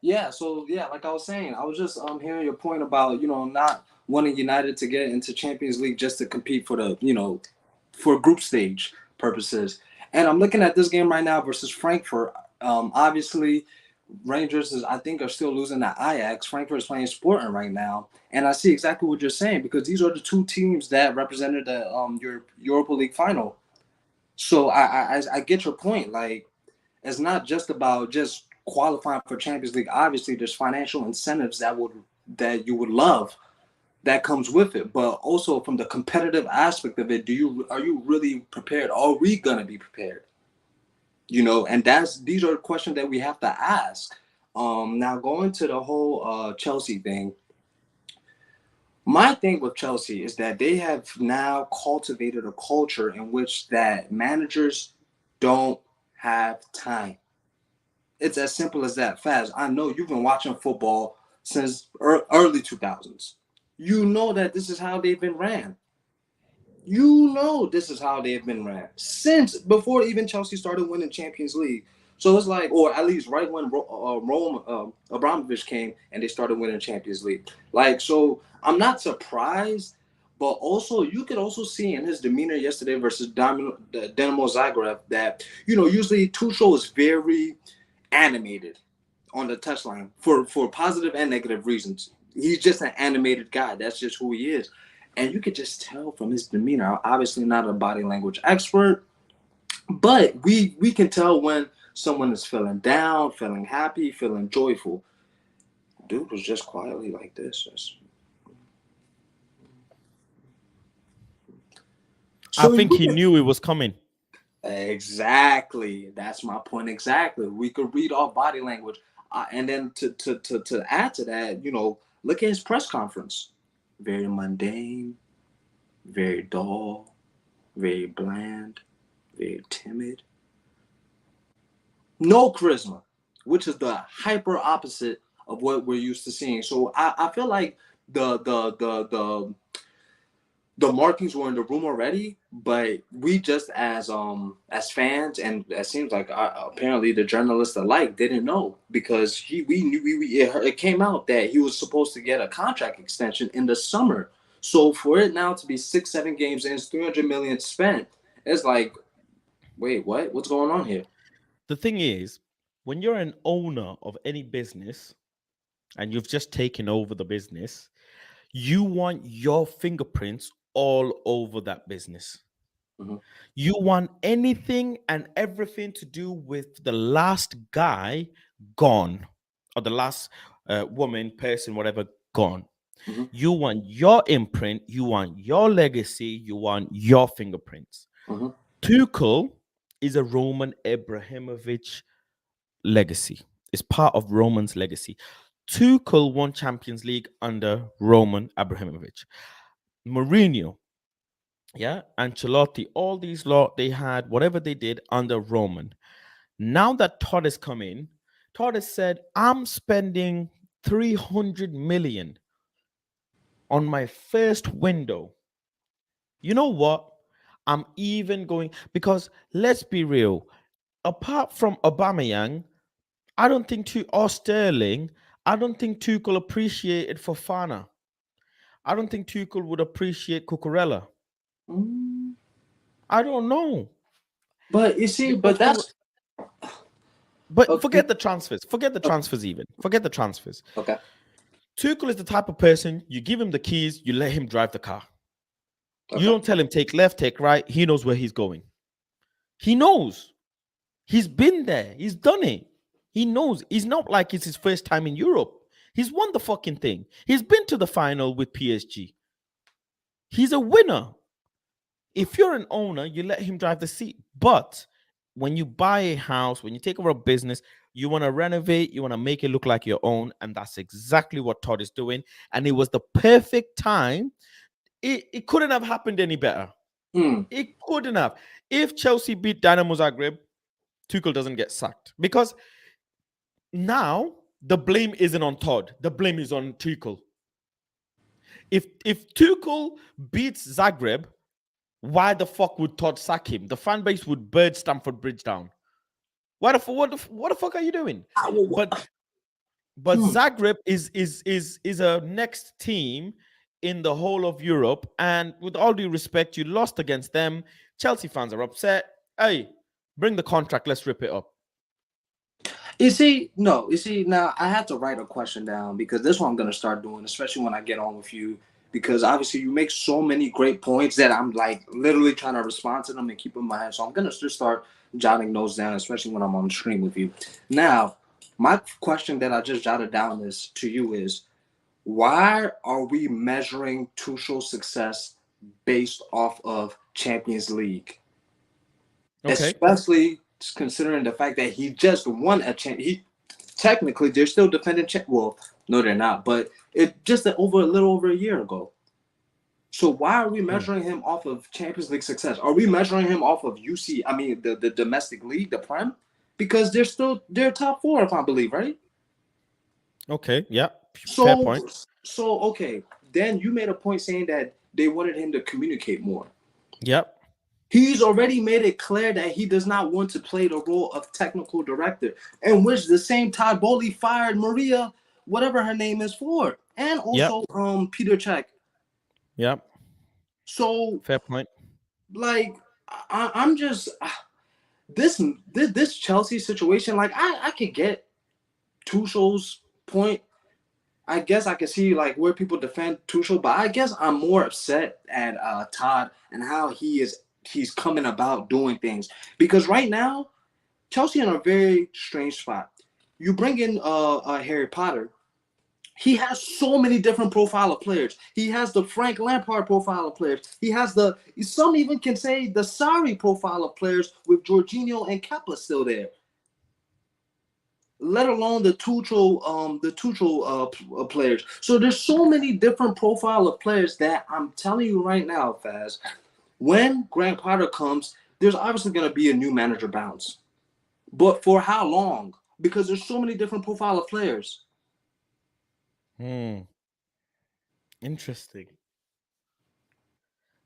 Yeah, so yeah, like I was saying, I was just hearing your point about not wanting United to get into Champions League just to compete for the for group stage purposes. And I'm looking at this game right now versus Frankfurt. Obviously, Rangers I think are still losing to Ajax. Frankfurt is playing Sporting right now, and I see exactly what you're saying because these are the two teams that represented the Europa League final. So I get your point. Like it's not just about just qualifying for Champions League. Obviously, there's financial incentives that you would love that comes with it, but also from the competitive aspect of it, are you really prepared? Are we gonna be prepared? And these are questions that we have to ask. Now going to the whole Chelsea thing. My thing with Chelsea is that they have now cultivated a culture in which that managers don't have time. It's as simple as that. Fast. I know you've been watching football since early 2000s. You know that this is how they've been ran. This is how they've been ran since before even Chelsea started winning Champions League. So it's like, or at least right when Rome Abramovich came and they started winning Champions League. Like, so I'm not surprised, But also, you could also see in his demeanor yesterday versus Dinamo Zagreb that, usually Tuchel is very animated on the touchline for positive and negative reasons. He's just an animated guy. That's just who he is. And you could just tell from his demeanor. Obviously, not a body language expert, but we can tell when someone is feeling down, feeling happy, feeling joyful. Dude was just quietly like this. I So think you he knew it was coming. exactly. That's my point. Exactly. We could read off body language, and then to add to that, look at his press conference. Very mundane, very dull, very bland, very timid. No charisma, which is the hyper opposite of what we're used to seeing. So I feel like the markings were in the room already, but we just as fans, and it seems like apparently the journalists alike didn't know, because it came out that he was supposed to get a contract extension in the summer. So for it now to be 6-7 games and 300 million spent, it's like, wait, what? What's going on here? The thing is, when you're an owner of any business and you've just taken over the business, you want your fingerprints all over that business. Mm-hmm. You want anything and everything to do with the last guy gone, or the last woman, person, whatever, gone. Mm-hmm. You want your imprint, you want your legacy, you want your fingerprints. Mm-hmm. Tuchel is a Roman Abramovich legacy. It's part of Roman's legacy. Tuchel won Champions League under Roman Abramovich. Mourinho, yeah, Ancelotti, all these lot, they had whatever they did under Roman. Now that Todd has come in, Todd has said, I'm spending 300 million on my first window. You know what? I'm even going, because let's be real, apart from Aubameyang, I don't think or Sterling, I don't think Tuchel appreciated Fofana. I don't think Tuchel would appreciate Cucurella. Mm. I don't know. But you see, Because but that's but okay. forget the transfers. Forget the transfers even. Forget the transfers. Okay. Tuchel is the type of person, you give him the keys, you let him drive the car. You Okay. don't tell him take left, take right. He knows where he's going. He knows. He's been there. He's done it. He knows. He's not like it's his first time in Europe. He's won the fucking thing. He's been to the final with PSG. He's a winner. If you're an owner, you let him drive the seat. But when you buy a house, when you take over a business, you want to renovate, you want to make it look like your own. And that's exactly what Todd is doing. And it was the perfect time. It couldn't have happened any better. Hmm. It couldn't have. If Chelsea beat Dynamo Zagreb, Tuchel doesn't get sacked, because now the blame isn't on Todd. The blame is on Tuchel. If Tuchel beats Zagreb, why the fuck would Todd sack him? The fan base would burn Stamford Bridge down. What the fuck are you doing? But Hmm. Zagreb is a next team in the whole of Europe, and with all due respect, you lost against them. Chelsea fans are upset. Hey, bring the contract. Let's rip it up. You see, no, you see, now I have to write a question down, because this one I'm gonna start doing, especially when I get on with you, because obviously you make so many great points that I'm like literally trying to respond to them and keep in my head. So I'm gonna just start jotting those down, especially when I'm on the screen with you. Now, my question that I just jotted down is to you is, why are we measuring Tuchel's success based off of Champions League? Okay. Especially considering the fact that he just won a champ. He technically they're still defending champ. Well, no, they're not. But it just over a little over a year ago. So why are we Hmm. measuring him off of Champions League success? Are we measuring him off of UC? I mean, the domestic league, the Prem, because they're top four, if I believe, right? Okay. Yeah. Fair So point. so okay. Then you made a point saying that they wanted him to communicate more. Yep. He's already made it clear that he does not want to play the role of technical director, in which the same Todd Bowley fired Maria, whatever her name is, for, and Yep. also Peter Cech. Yep. So, Fair point. like, I'm just this Chelsea situation. Like, I could get Tuchel's point. I guess I can see like where people defend Tuchel, but I guess I'm more upset at Todd and how he's coming about doing things, because right now Chelsea in a very strange spot. You bring in Harry Potter. He has so many different profile of players. He has the Frank Lampard profile of players. He has the, some even can say, the Sarri profile of players with Jorginho and Kepa still there. Let alone the Tuchel players. So there's so many different profile of players that I'm telling you right now, Faz. When Grant Potter comes, there's obviously going to be a new manager bounce. But for how long? Because there's so many different profile of players. Hmm. Interesting.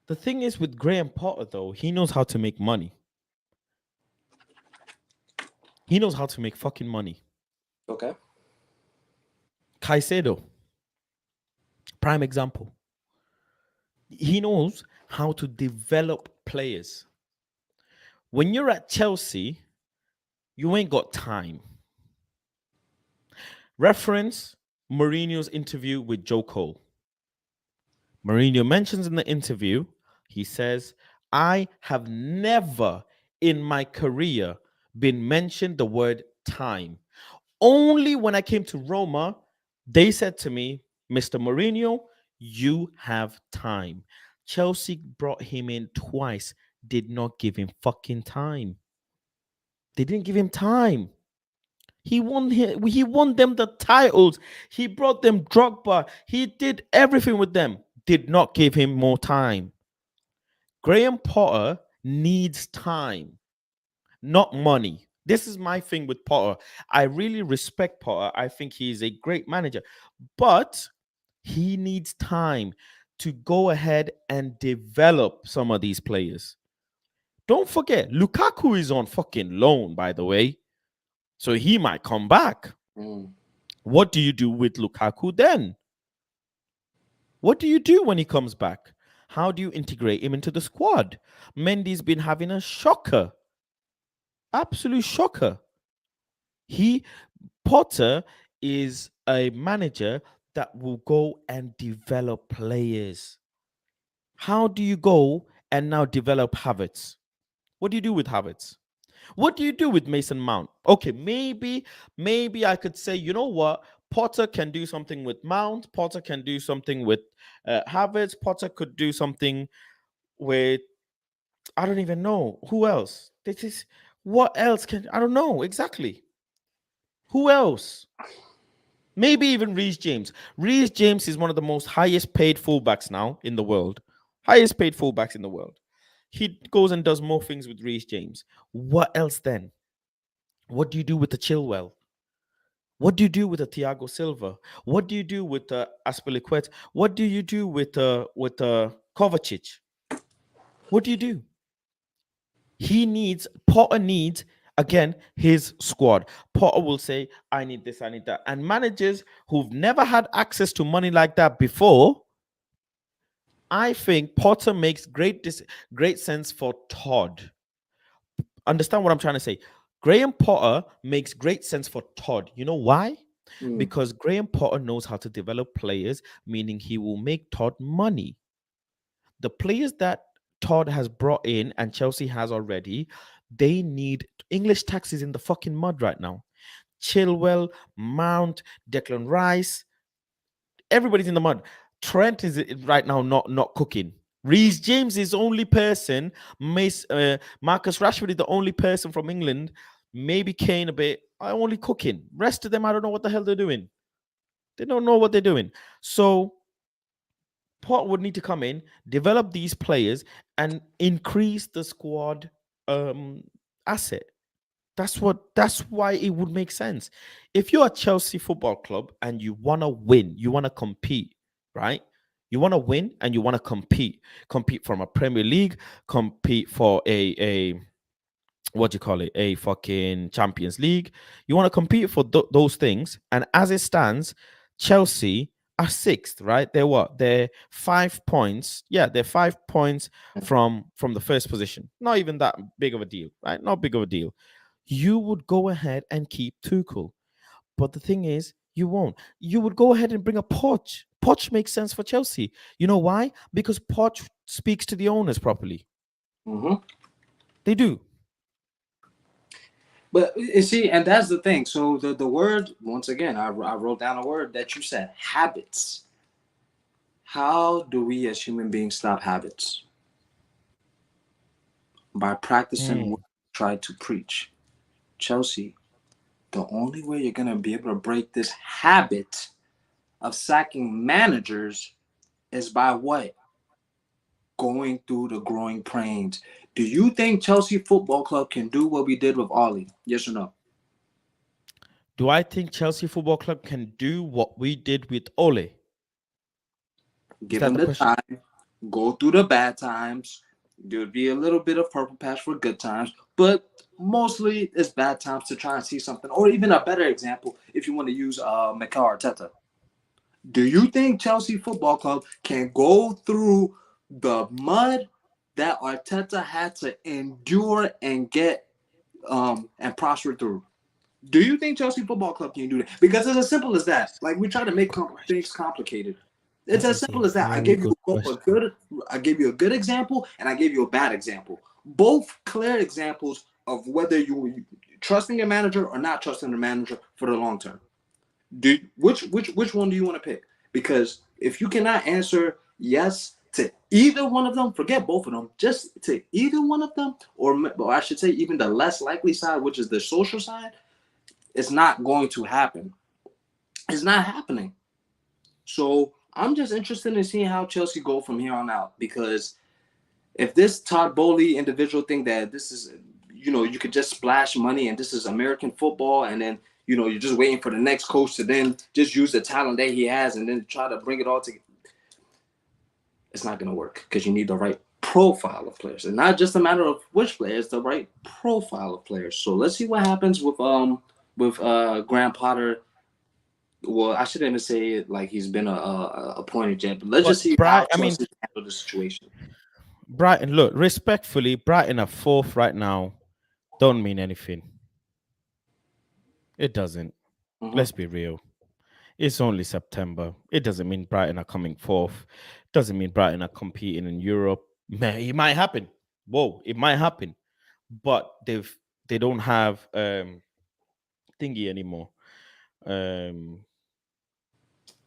The thing is with Graham Potter, though, he knows how to make money. He knows how to make fucking money. Okay. Caicedo, prime example. He knows how to develop players. When you're at Chelsea, you ain't got time. Reference Mourinho's interview with Joe Cole. Mourinho mentions in the interview, he says, I have never in my career been mentioned the word time. Only when I came to Roma, they said to me, Mr. Mourinho, you have time. Chelsea brought him in twice, did not give him fucking time. They didn't give him time. He won them the titles. He brought them Drogba. He did everything with them. Did not give him more time. Graham Potter needs time, not money. This is my thing with Potter. I really respect Potter. I think he is a great manager, but he needs time to go ahead and develop some of these players. Don't forget, Lukaku is on fucking loan, by the way. So he might come back. Mm. What do you do with Lukaku then? What do you do when he comes back? How do you integrate him into the squad? Mendy's been having a shocker. Absolute shocker. He Potter is a manager that will go and develop players. How do you go and now develop Havertz? What do you do with Havertz? What do you do with Mason Mount? Okay, maybe I could say, you know what? Potter can do something with Mount. Potter can do something with Havertz. Potter could do something with, I don't even know who else. This is what else can, I don't know exactly. Who else? Maybe even Reece James. Reece James is one of the most highest paid fullbacks now in the world. Highest paid fullbacks in the world. He goes and does more things with Reece James. What else then? What do you do with the Chilwell? What do you do with the Thiago Silva? What do you do with the Aspilicueta? What do you do with Kovacic? What do you do? Potter needs again his squad. Potter will say, I need this, I need that. And managers who've never had access to money like that before, I think Potter makes great sense for Todd. Understand what I'm trying to say? Graham Potter makes great sense for Todd. You know why? Mm. Because Graham Potter knows how to develop players, meaning he will make Todd money. The players that Todd has brought in and Chelsea has already, they need English taxis in the fucking mud right now. Chilwell, Mount, Declan Rice, everybody's in the mud. Trent is right now not cooking. Reece James is the only person. Marcus Rashford is the only person from England. Maybe Kane a bit. I only cooking. Rest of them, I don't know what the hell they're doing. They don't know what they're doing. So Pot would need to come in, develop these players, and increase the squad asset. That's why it would make sense. If you're a Chelsea football club and you want to win, you want to compete, right? You want to win and you want to compete from a Premier League, compete for a what do you call it, a fucking Champions League. You want to compete for those things, and as it stands, Chelsea are sixth, right? They're what? They're 5 points. Yeah, they're 5 points from the first position. Not even that big of a deal, right? Not big of a deal. You would go ahead and keep Tuchel. But the thing is, you won't. You would go ahead and bring a Poch. Poch makes sense for Chelsea. You know why? Because Poch speaks to the owners properly. Mm-hmm. They do. But you see, and that's the thing. So the word, once again, I wrote down a word that you said, habits. How do we as human beings stop habits? By practicing what Hmm. we try to preach. Chelsea, the only way you're going to be able to break this habit of sacking managers is by what? Going through the growing pains. Do you think Chelsea Football Club can do what we did with Ollie? Yes or no? Do I think Chelsea Football Club can do what we did with Ole? Is Give that him the the question? time, go through the bad times. There'll be a little bit of purple patch for good times, but mostly it's bad times to try and see something. Or even a better example, if you want to use Mikel Arteta. Do you think Chelsea Football Club can go through the mud that Arteta had to endure and get and prosper through? Do you think Chelsea Football Club can do that? Because it's as simple as that. Like we try to make things complicated. It's That as is a simple as that. very good question. I gave you a good example, and I gave you a bad example. Both clear examples of whether you trusting a manager or not trusting a manager for the long term. Which one do you want to pick? Because if you cannot answer yes to either one of them, forget both of them. Just to either one of them, or I should say, even the less likely side, which is the social side, it's not going to happen. It's not happening. So I'm just interested in seeing how Chelsea go from here on out. Because if this Todd Bowley individual think that this is, you could just splash money and this is American football, and then you're just waiting for the next coach to then just use the talent that he has and then try to bring it all together, it's not going to work because you need the right profile of players, and not just a matter of which players, the right profile of players. So let's see what happens with Graham Potter. Well, I shouldn't even say it like he's been appointed yet, but let's just But see how Bright, I mean, Chelsea handle the situation. Brighton. Look, respectfully, Brighton are fourth right now. Don't mean anything. It doesn't. Mm-hmm. Let's be real. It's only September. It doesn't mean Brighton are coming fourth. Doesn't mean Brighton are competing in Europe. It might happen. Whoa, it might happen. But they don't have thingy anymore. Um,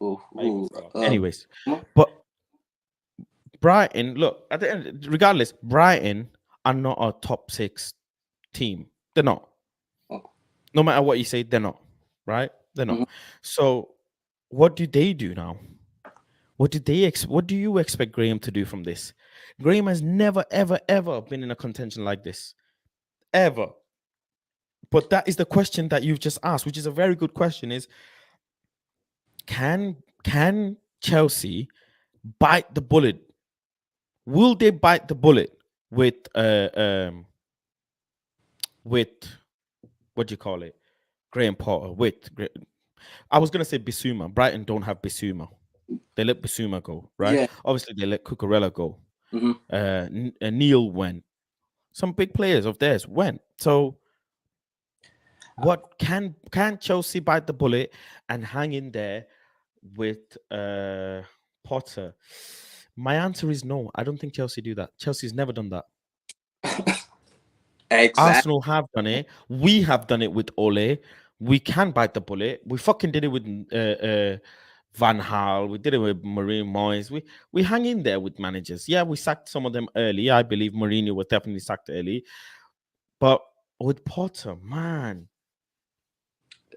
Ooh, how you ooh, gonna say that? Anyways, but Brighton, look, at the end, regardless, Brighton are not a top six team. They're not. oh, No matter what you say, they're not. Right? They're not. mhm. So what do they do now? What do you expect Graham to do from this? Graham has never, ever, ever been in a contention like this. Ever. But that is the question that you've just asked, which is a very good question, is can Chelsea bite the bullet? Will they bite the bullet with with what do you call it? Graham Potter I was gonna say Bissouma. Brighton don't have Bissouma. They let Bissouma go, right? Yeah. Obviously, they let Cucurella go. Mm-hmm. Neil went. Some big players of theirs went. So, what can Chelsea bite the bullet and hang in there with Potter? My answer is no. I don't think Chelsea do that. Chelsea's never done that. Exactly. Arsenal have done it. We have done it with Ole. We can bite the bullet. We fucking did it with Van Gaal. We did it with Marie Moyes. We hang in there with managers. Yeah, we sacked some of them early. I believe Mourinho was definitely sacked early. But with Potter, man,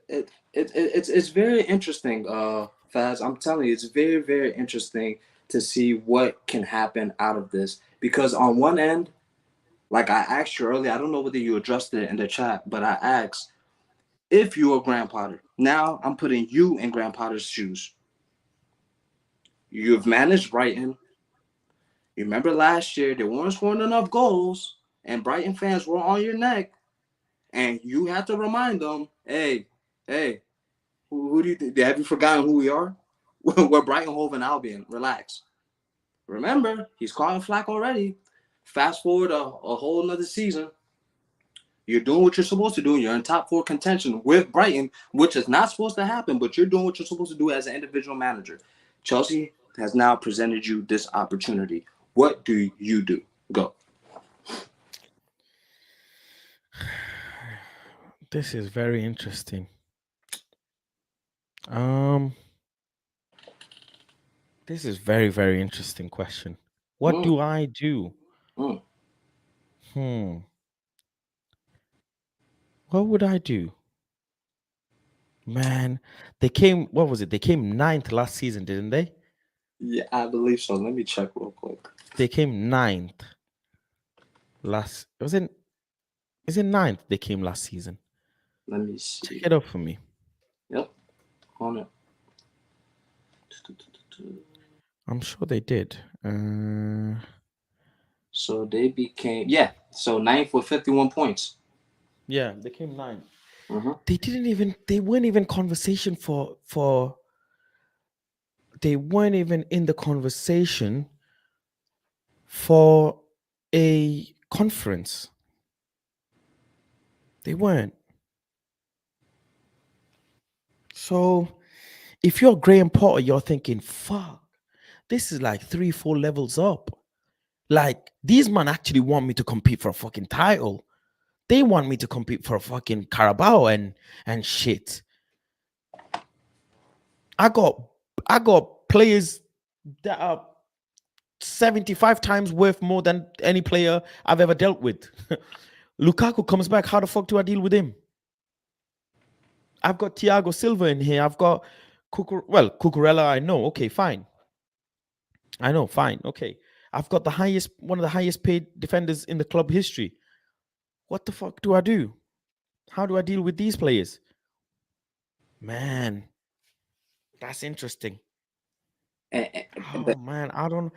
It's very interesting, Faz. I'm telling you, it's very, very interesting to see what can happen out of this. Because on one end, like I asked you earlier, I don't know whether you addressed it in the chat, but I asked if you were Graham Potter. Now I'm putting you in Graham Potter's shoes. You've managed Brighton. You remember last year they weren't scoring enough goals, and Brighton fans were on your neck, and you had to remind them, hey, who do you think? Have you forgotten who we are? We're Brighton, Hove, and Albion. Relax. Remember, he's calling flack already. Fast forward a whole another season. You're doing what you're supposed to do. You're in top four contention with Brighton, which is not supposed to happen, but you're doing what you're supposed to do as an individual manager. Chelsea has now presented you this opportunity. What do you do? Go. This is very interesting. Um, this is very, very interesting question. What Mm, do I do? mm. Hmm. What would I do? Man, they came, what was it? They came ninth last season, didn't they? Yeah, I believe so. Let me check real quick. They came ninth last, was it ninth they came last season? Let me Check see. it up for me. Yep, on it. I'm sure they did. So they became, yeah, so ninth with 51 points. Yeah, they came ninth. Mm-hmm. They weren't even conversation they weren't even in the conversation for a conference. They weren't. So if you're Graham Potter, you're thinking, fuck, this is like 3, 4 levels up. Like, these men actually want me to compete for a fucking title. They want me to compete for a fucking Carabao and shit. I got I got players that are 75 times worth more than any player I've ever dealt with. Lukaku comes back. How the fuck do I deal with him? I've got Thiago Silva in here. I've got Cucurella. I know. Okay, fine. I know. Fine. Okay. I've got one of the highest paid defenders in the club history. What the fuck do I do? How do I deal with these players? Man, that's interesting. And, Oh man, I don't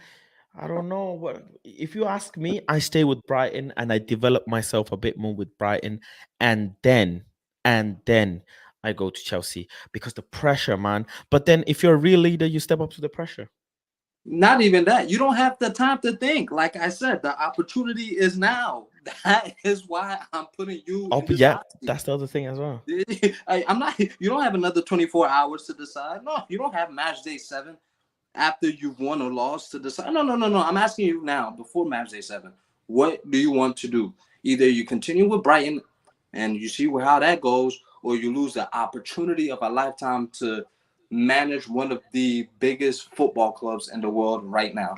know what if you ask me, I stay with Brighton and I develop myself a bit more with Brighton and then I go to Chelsea because the pressure, man. But then if you're a real leader, you step up to the pressure. not even that. You don't have the time to think. Like I said, the opportunity is now. That is why I'm putting you Oh, in but this yeah, hot seat. that's the other thing as well. I'm not. You don't have another 24 hours to decide. No, you don't have match day 7 after you've won or lost to decide. No, no, no, no. I'm asking you now, before match day 7. What do you want to do? Either you continue with Brighton and you see how that goes, or you lose the opportunity of a lifetime to manage one of the biggest football clubs in the world right now.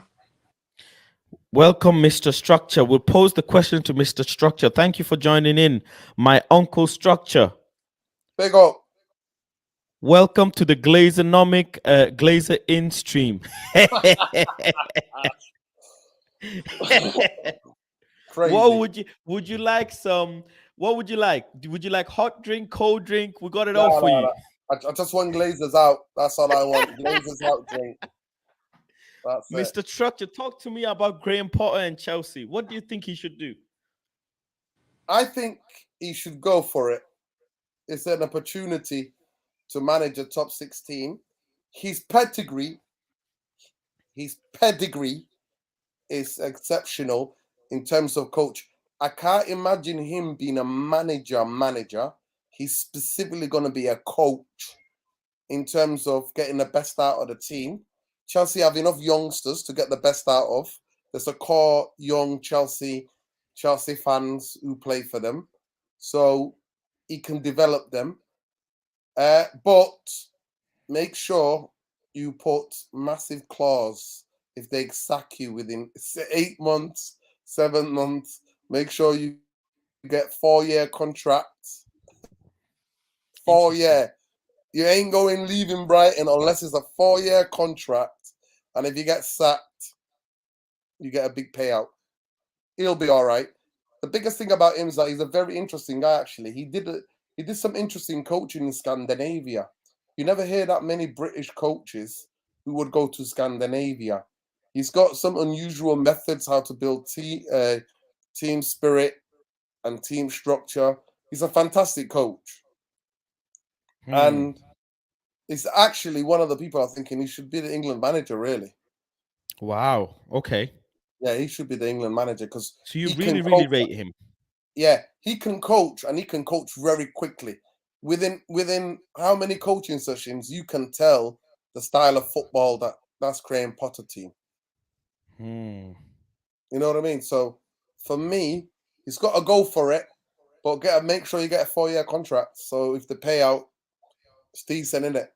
Welcome, Mr. Structure. We'll pose the question to Mr. Structure. Thank you for joining in, my uncle Structure. Big up. Welcome to the Glazer in stream. What Crazy. would you like some? What would you like? Would you like hot drink, cold drink? We got it No, all no, for you. no. I just want Glazers out. That's all I want. Glazers out drink. That's it. Mr. Structure, talk to me about Graham Potter and Chelsea. What do you think he should do? I think he should go for it. It's an opportunity to manage a top 16. His pedigree, his pedigree is exceptional in terms of coach. I can't imagine him being a manager. He's specifically going to be a coach in terms of getting the best out of the team. Chelsea have enough youngsters to get the best out of. There's a core young Chelsea fans who play for them, so he can develop them. But make sure you put massive clause if they sack you within 8 months, 7 months. Make sure you get 4-year contracts. 4 year. Interesting. You ain't going leaving Brighton unless it's a 4-year contract. And if you get sacked, you get a big payout. He'll be all right. The biggest thing about him is that he's a very interesting guy. Actually, he did some interesting coaching in Scandinavia. You never hear that many British coaches who would go to Scandinavia. He's got some unusual methods how to build team spirit and team structure. He's a fantastic coach. Hmm. And is actually one of the people I'm thinking he should be the England manager, really. Wow. Okay. Yeah, he should be the England manager because So you he can really, really coach. rate him. Yeah, he can coach and he can coach very quickly. Within how many coaching sessions you can tell the style of football that's Graham Potter team. Hmm. You know what I mean? So for me, he's got to go for it, but make sure you get a 4-year contract. So if the payout is decent, in it.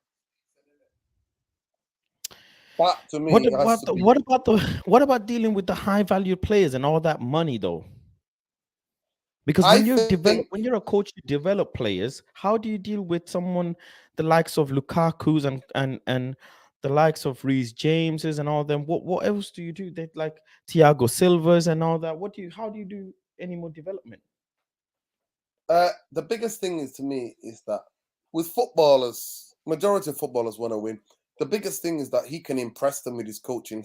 That to What me has about to the, be. what about the what about dealing with the high value players and all that money though? Because I when think when you're a coach, you develop players. How do you deal with someone the likes of Lukaku's and the likes of Reece James's and all them? What else do you do? They like Thiago Silva's and all that. How do you do any more development? the biggest thing is to me is that with footballers, majority of footballers want to win. The biggest thing is that he can impress them with his coaching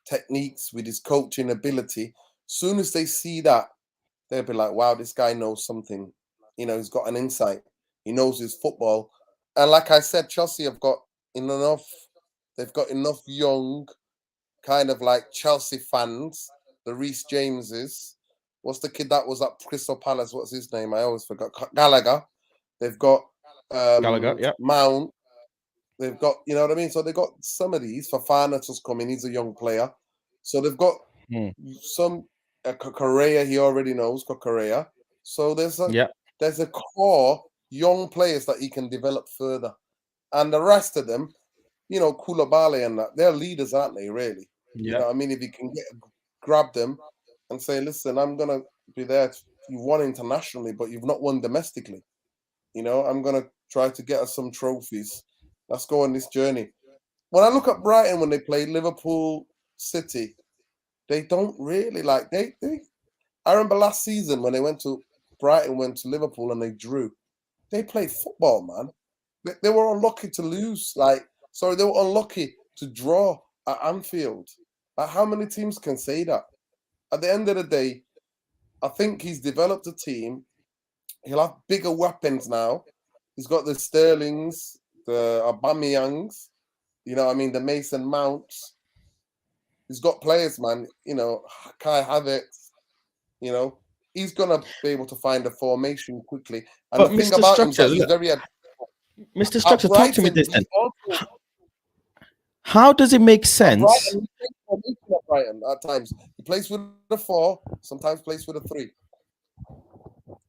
techniques, with his coaching ability. Soon as they see that, they'll be like, "Wow, this guy knows something. You know, he's got an insight. He knows his football." And like I said, Chelsea have got enough. They've got enough young kind of like Chelsea fans, the Reece Jameses. What's the kid that was at Crystal Palace? What's his name? I always forgot. Gallagher. They've got Gallagher, yeah. Mount. They've got, you know what I mean? So they've got some of these. Fafana just coming. He's a young player. So they've got Hmm. some Correa. He already knows Correa. So Yeah, there's a core young players that he can develop further, and the rest of them, you know, Koulibaly and that, they're leaders, aren't they? Really, you yeah, know what I mean? If you can grab them and say, listen, I'm gonna be there. You've won internationally, but you've not won domestically. You know, I'm gonna try to get us some trophies. Let's go on this journey. When I look at Brighton when they play Liverpool City, they don't really like they. I remember last season when Brighton went to Liverpool and they drew. They played football, man. They were unlucky to lose. Sorry, they were unlucky to draw at Anfield. Like, how many teams can say that? At the end of the day, I think he's developed a team. He'll have bigger weapons now. He's got the Sterlings, the Aubameyangs, you know what I mean, the Mason Mounts. He's got players, man. You know, Kai Havertz, you know. He's going to be able to find a formation quickly. And the but thing Mr. about him is Structure, that he's very Mr. at Structure, talk to me Brighton, this then. he also How does it make at sense? Brighton, he plays formation at Brighton at times. He plays with a 4, sometimes plays with a 3.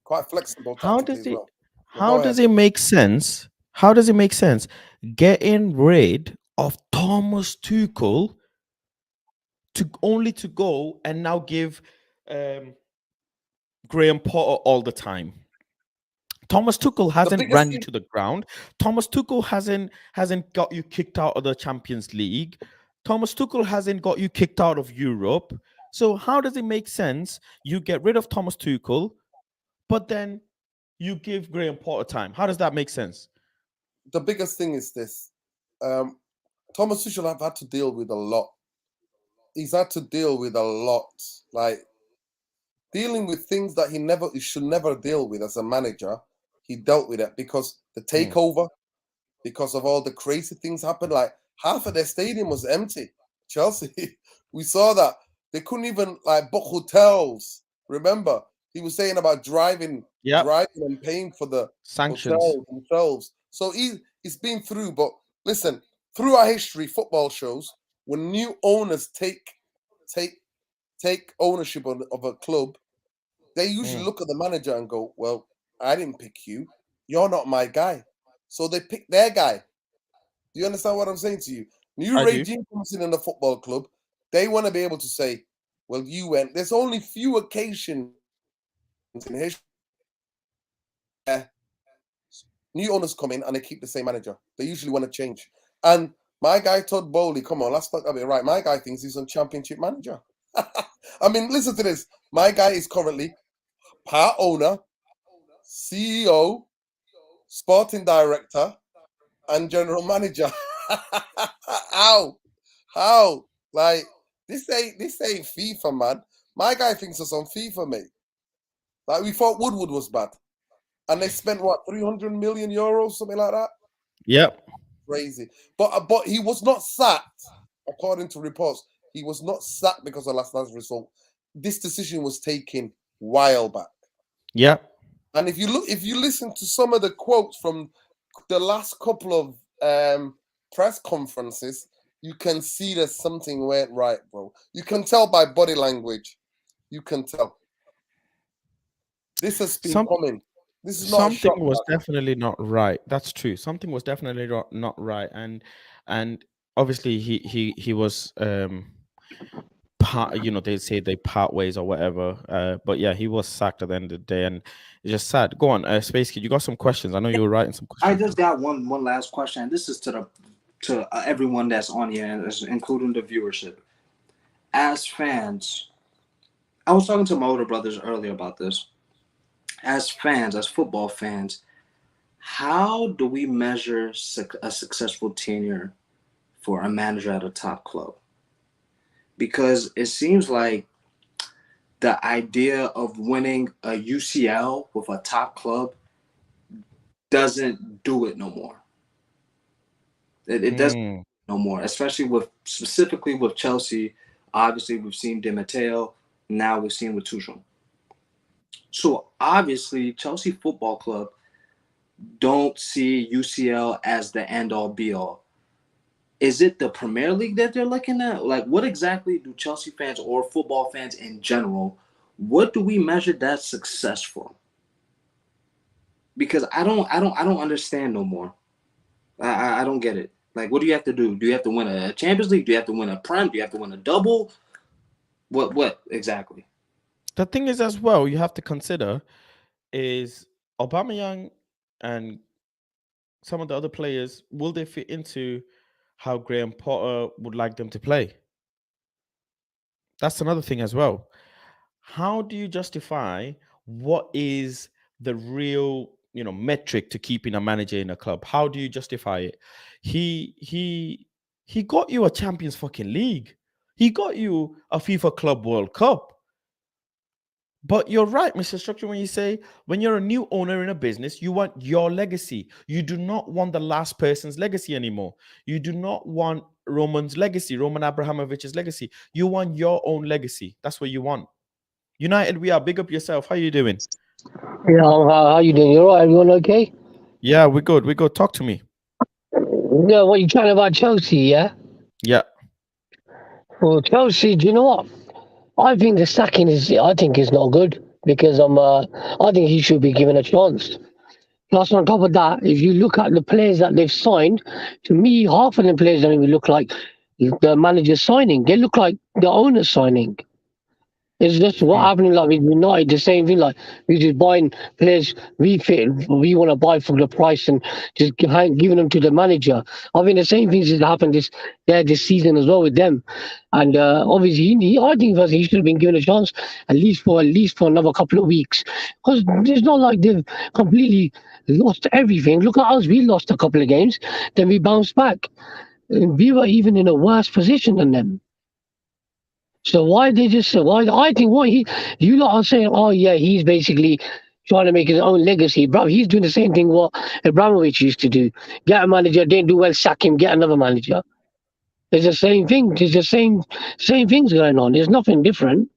Quite flexible How tactically does as it well. But how go does ahead. it make sense? How does it make sense getting rid of Thomas Tuchel to go and now give um, Graham Potter all the time? Thomas Tuchel The hasn't biggest ran you thing, to the ground. Thomas Tuchel hasn't got you kicked out of the Champions League. Thomas Tuchel hasn't got you kicked out of Europe. So how does it make sense you get rid of Thomas Tuchel, but then you give Graham Potter time? How does that make sense? the biggest thing is this. Um, Thomas Tuchel have had to deal with a lot. He's had to deal with a lot. Like dealing with things that he should never deal with as a manager. He dealt with it because the Hmm. takeover, because of all the crazy things happened. Like half of their stadium was empty. Chelsea, we saw that they couldn't even like book hotels. Remember, he was saying about Yep. driving and paying for the Sanctions. hotels themselves. So he's been through. But listen, through our history, football shows when new owners take take ownership of a club, they usually Hmm. look at the manager and go, "Well, I didn't pick you. You're not my guy." So they pick their guy. Do you understand what I'm saying to you? New I do. regime comes in the football club. They want to be able to say, "Well, you went." There's only few occasions in history where new owners come in and they keep the same manager. They usually want to change. And my guy Todd Bowley, come on, let's talk about it right. My guy thinks he's a championship manager. I mean, listen to this. My guy is currently part owner, CEO, sporting director, and general manager. How? How? Like this ain't FIFA, man. My guy thinks it's on FIFA, mate. Like we thought Woodward was bad. and they spent what, 300 million euros, something like that. Yep. Crazy. But he was not sacked, according to reports. He was not sacked because of last night's result. This decision was taken while back. Yep. And if you listen to some of the quotes from the last couple of press conferences, you can see that something went right, bro. You can tell by body language. You can tell. This has been coming. This is not a Something shock. was definitely not right. That's true. Something was definitely not right, and obviously he was part. You know, they say they part ways or whatever. But yeah, he was sacked at the end of the day, and it's just sad. Go on, Space Kid. You got some questions? I know you were writing some I questions. just got one last question. And this is to everyone that's on here, and including the viewership. As fans, I was talking to my older brothers earlier about this. As fans, as football fans, how do we measure a successful tenure for a manager at a top club? Because it seems like the idea of winning a UCL with a top club doesn't do it no more. It doesn't no more, especially specifically with Chelsea. Obviously, we've seen Di Matteo. Now we've seen with Tuchel. So obviously, Chelsea Football Club don't see UCL as the end-all be-all. Is it the Premier League that they're looking at? Like, what exactly do Chelsea fans or football fans in general, what do we measure that success for? Because I don't understand no more. I don't get it. Like, what do you have to do? Do you have to win a Champions League? Do you have to win a Prem? Do you have to win a double? What exactly? The thing is, as well, you have to consider is Aubameyang and some of the other players, will they fit into how Graham Potter would like them to play? That's another thing as well. How do you justify what is the real, metric to keeping a manager in a club? How do you justify it? He got you a Champions fucking League. He got you a FIFA Club World Cup. But you're right, Mr. Structure, when you say when you're a new owner in a business, you want your legacy. You do not want the last person's legacy anymore. You do not want Roman's legacy, Roman Abramovich's legacy. You want your own legacy. That's what you want. United, we are. Big up yourself. How you doing? Yeah, how you doing? You all right? Everyone okay? Yeah, we're good. We're good. Talk to me. Yeah, what you chatting about Chelsea? Yeah. Yeah. Well, Chelsea. Do you know what? I think the sacking is. I think is not good because I think he should be given a chance. Plus, on top of that, if you look at the players that they've signed, to me, half of the players don't even look like the manager's signing. They look like the owner's signing. It's just what Hmm. happening like with United, the same thing. Like we just buying players we want to buy for the price and just giving them to the manager. I think the same things has happened this season as well with them. And obviously, I think he should have been given a chance at least for another couple of weeks because it's not like they've completely lost everything. Look at us, we lost a couple of games, then we bounced back. And we were even in a worse position than them. So why they just why I think what you lot are saying, oh yeah, he's basically trying to make his own legacy, bro. He's doing the same thing what Abramovich used to do. Get a manager, didn't do well, sack him, get another manager. It's the same thing. It's the same things going on. There's nothing different.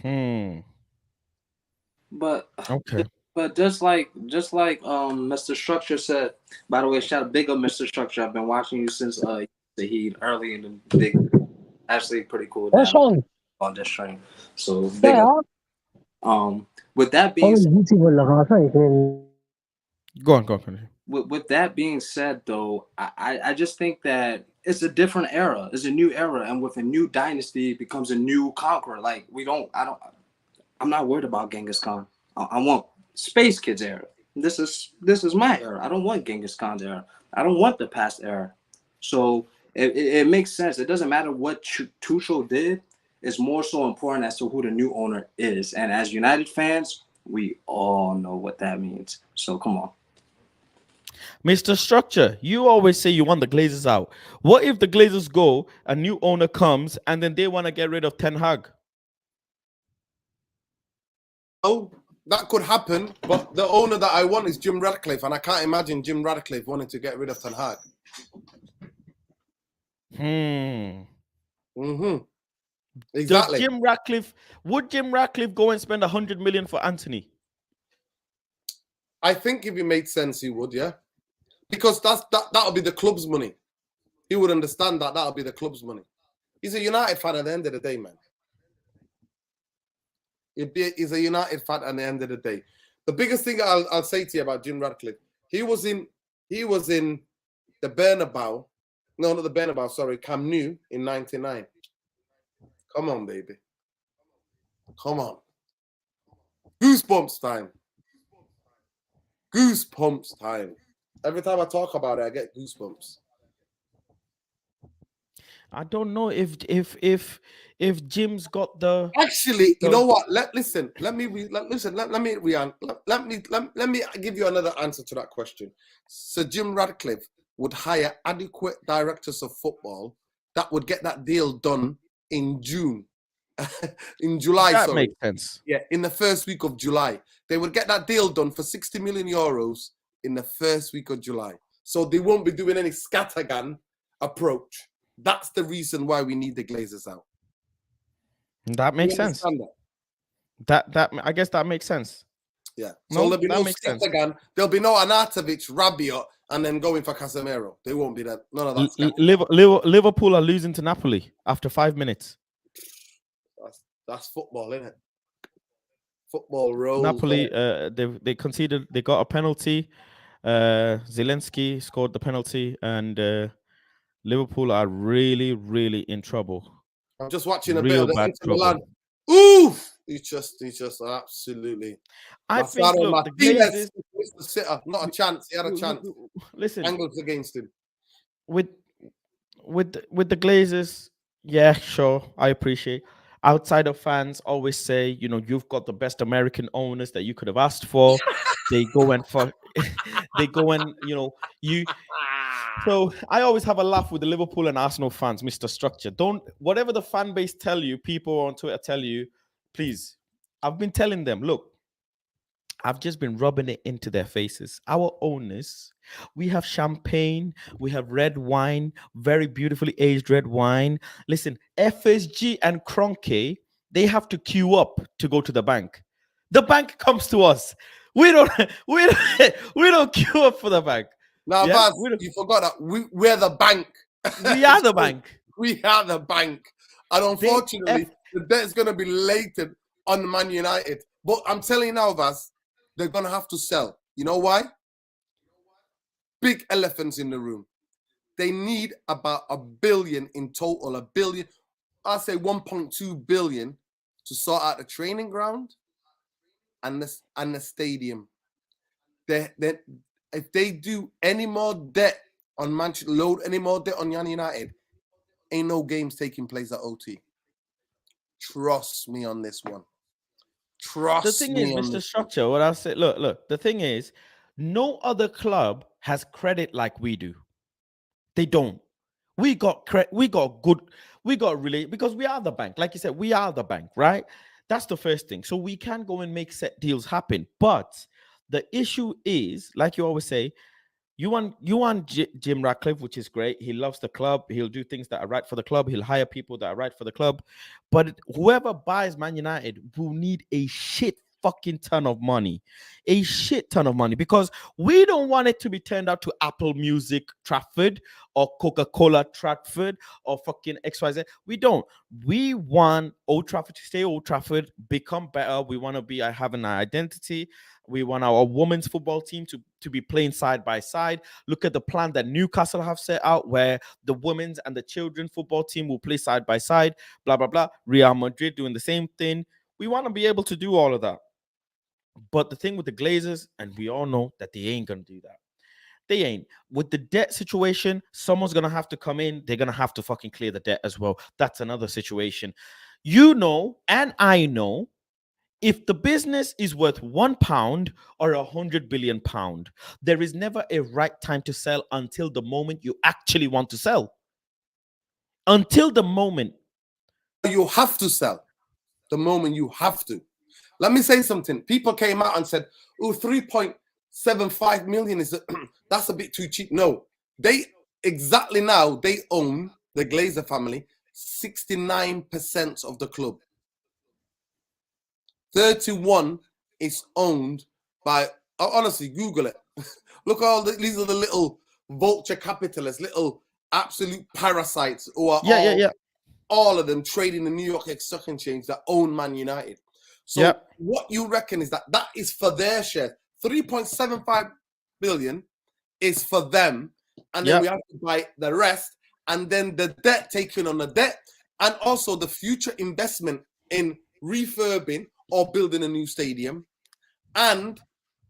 Hmm. But Okay. but just like Mr. Structure said. By the way, shout out big up Mr. Structure. I've been watching you since the Heat early in the big. Actually, pretty cool What's down wrong? on this train. So big up. Yeah, With that I being said, Go on. Go on. Continue. with that being said, though, I just think that it's a different era. It's a new era, and with a new dynasty, it becomes a new conqueror. Like I'm not worried about Genghis Khan. I want Space Kids era. This is my era. I don't want Genghis Khan's era. I don't want the past era. So it makes sense. It doesn't matter what Tuchel did. It's more so important as to who the new owner is. And as United fans, we all know what that means. So come on. Mr. Structure, you always say you want the Glazers out. What if the Glazers go, a new owner comes, and then they want to get rid of Ten Hag? Oh, that could happen, but the owner that I want is Jim Ratcliffe, and I can't imagine Jim Ratcliffe wanting to get rid of Ten Hag. Exactly. Would Jim Ratcliffe go and spend 100 million for Anthony? I think if it made sense, he would, yeah. Because that'll be the club's money. He would understand that that'll be the club's money. He's a United fan at the end of the day, man. He's a United fan at the end of the day. The biggest thing I'll say to you about Jim Ratcliffe, he was in the Bernabeu. No, not the Bernabeu, sorry, Camp Nou in 99. Come on, baby. Come on. Goosebumps time. Goosebumps time. Every time I talk about it, I get goosebumps. I don't know if Jim's got the. Actually, you know what? Let me give you another answer to that question. So Jim Ratcliffe would hire adequate directors of football that would get that deal done in June. In July, that makes sense. Yeah, in the first week of July. They would get that deal done for 60 million euros in the first week of July. So they won't be doing any scattergun approach. That's the reason why we need the Glazers out. That makes sense. That I guess that makes sense. Yeah. So there'll be no scattergun. There'll be no Arnautovic, Rabiot, and then going for Casemiro. They won't be that. None of that. Liverpool are losing to Napoli after 5 minutes. That's football, isn't it? Football rolls. Napoli, they conceded. They got a penalty. Zelensky scored the penalty, and Liverpool are really, really in trouble. I'm just watching a bit of the Inter Milan. Oof! He's just absolutely. I think look, the Glazers, the sitter, not a chance. He had a chance. Listen, angles against him. With the Glazers, yeah, sure, I appreciate. Outsider fans always say, you know, you've got the best American owners that you could have asked for. They go and you know, you. So I always have a laugh with the Liverpool and Arsenal fans, Mr. Structure. Whatever the fan base tell you, people on Twitter tell you, please. I've been telling them, look, I've just been rubbing it into their faces. Our owners, we have champagne, we have red wine, very beautifully aged red wine. Listen, FSG and Kroenke, they have to queue up to go to the bank. The bank comes to us. We don't queue up for the bank. Now, yeah? You forgot that we're the bank. We are the bank. We are the bank. And unfortunately, the debt is going to be latent on Man United. But I'm telling you now, Vaz, they're going to have to sell. You know why? Big elephants in the room. They need about $1 billion in total. $1 billion. I'll say 1.2 billion to sort out the training ground and the stadium. If they do any more debt on Manchester, load any more debt on Man United, ain't no games taking place at OT. Trust me on this one. The thing is, Mr. Structure, what I'll say, look, the thing is, no other club has credit like we do. They don't. We got really, because we are the bank. Like you said, we are the bank, right? That's the first thing. So we can go and make set deals happen. But the issue is, like you always say, you want Jim Ratcliffe, which is great. He loves the club. He'll do things that are right for the club. He'll hire people that are right for the club. But whoever buys Man United will need a shit fucking ton of money. A shit ton of money. Because we don't want it to be turned out to Apple Music Trafford or Coca-Cola Trafford or fucking XYZ. We don't. We want Old Trafford to stay Old Trafford, become better. We want to be having an identity. We want our women's football team to be playing side by side. Look at the plan that Newcastle have set out, where the women's and the children's football team will play side by side, blah, blah, blah. Real Madrid doing the same thing. We want to be able to do all of that. But the thing with the Glazers, and we all know that they ain't going to do that. They ain't. With the debt situation, someone's going to have to come in. They're going to have to fucking clear the debt as well. That's another situation. You know, and I know, if the business is worth £1 or £100 billion, there is never a right time to sell until the moment you actually want to sell. Until the moment. You have to sell. The moment you have to. let me say something. People came out and said, "Oh, 3.75 million is that's a bit too cheap." No, they exactly now they own the Glazer family 69% of the club. 31 is owned by. Honestly, Google it. Look, these are the little vulture capitalists, little absolute parasites who are all of them trading the New York Stock Exchange that own Man United. So what you reckon is that is for their share. 3.75 billion is for them, and then we have to buy the rest, and then the debt taken on the debt, and also the future investment in refurbing or building a new stadium, and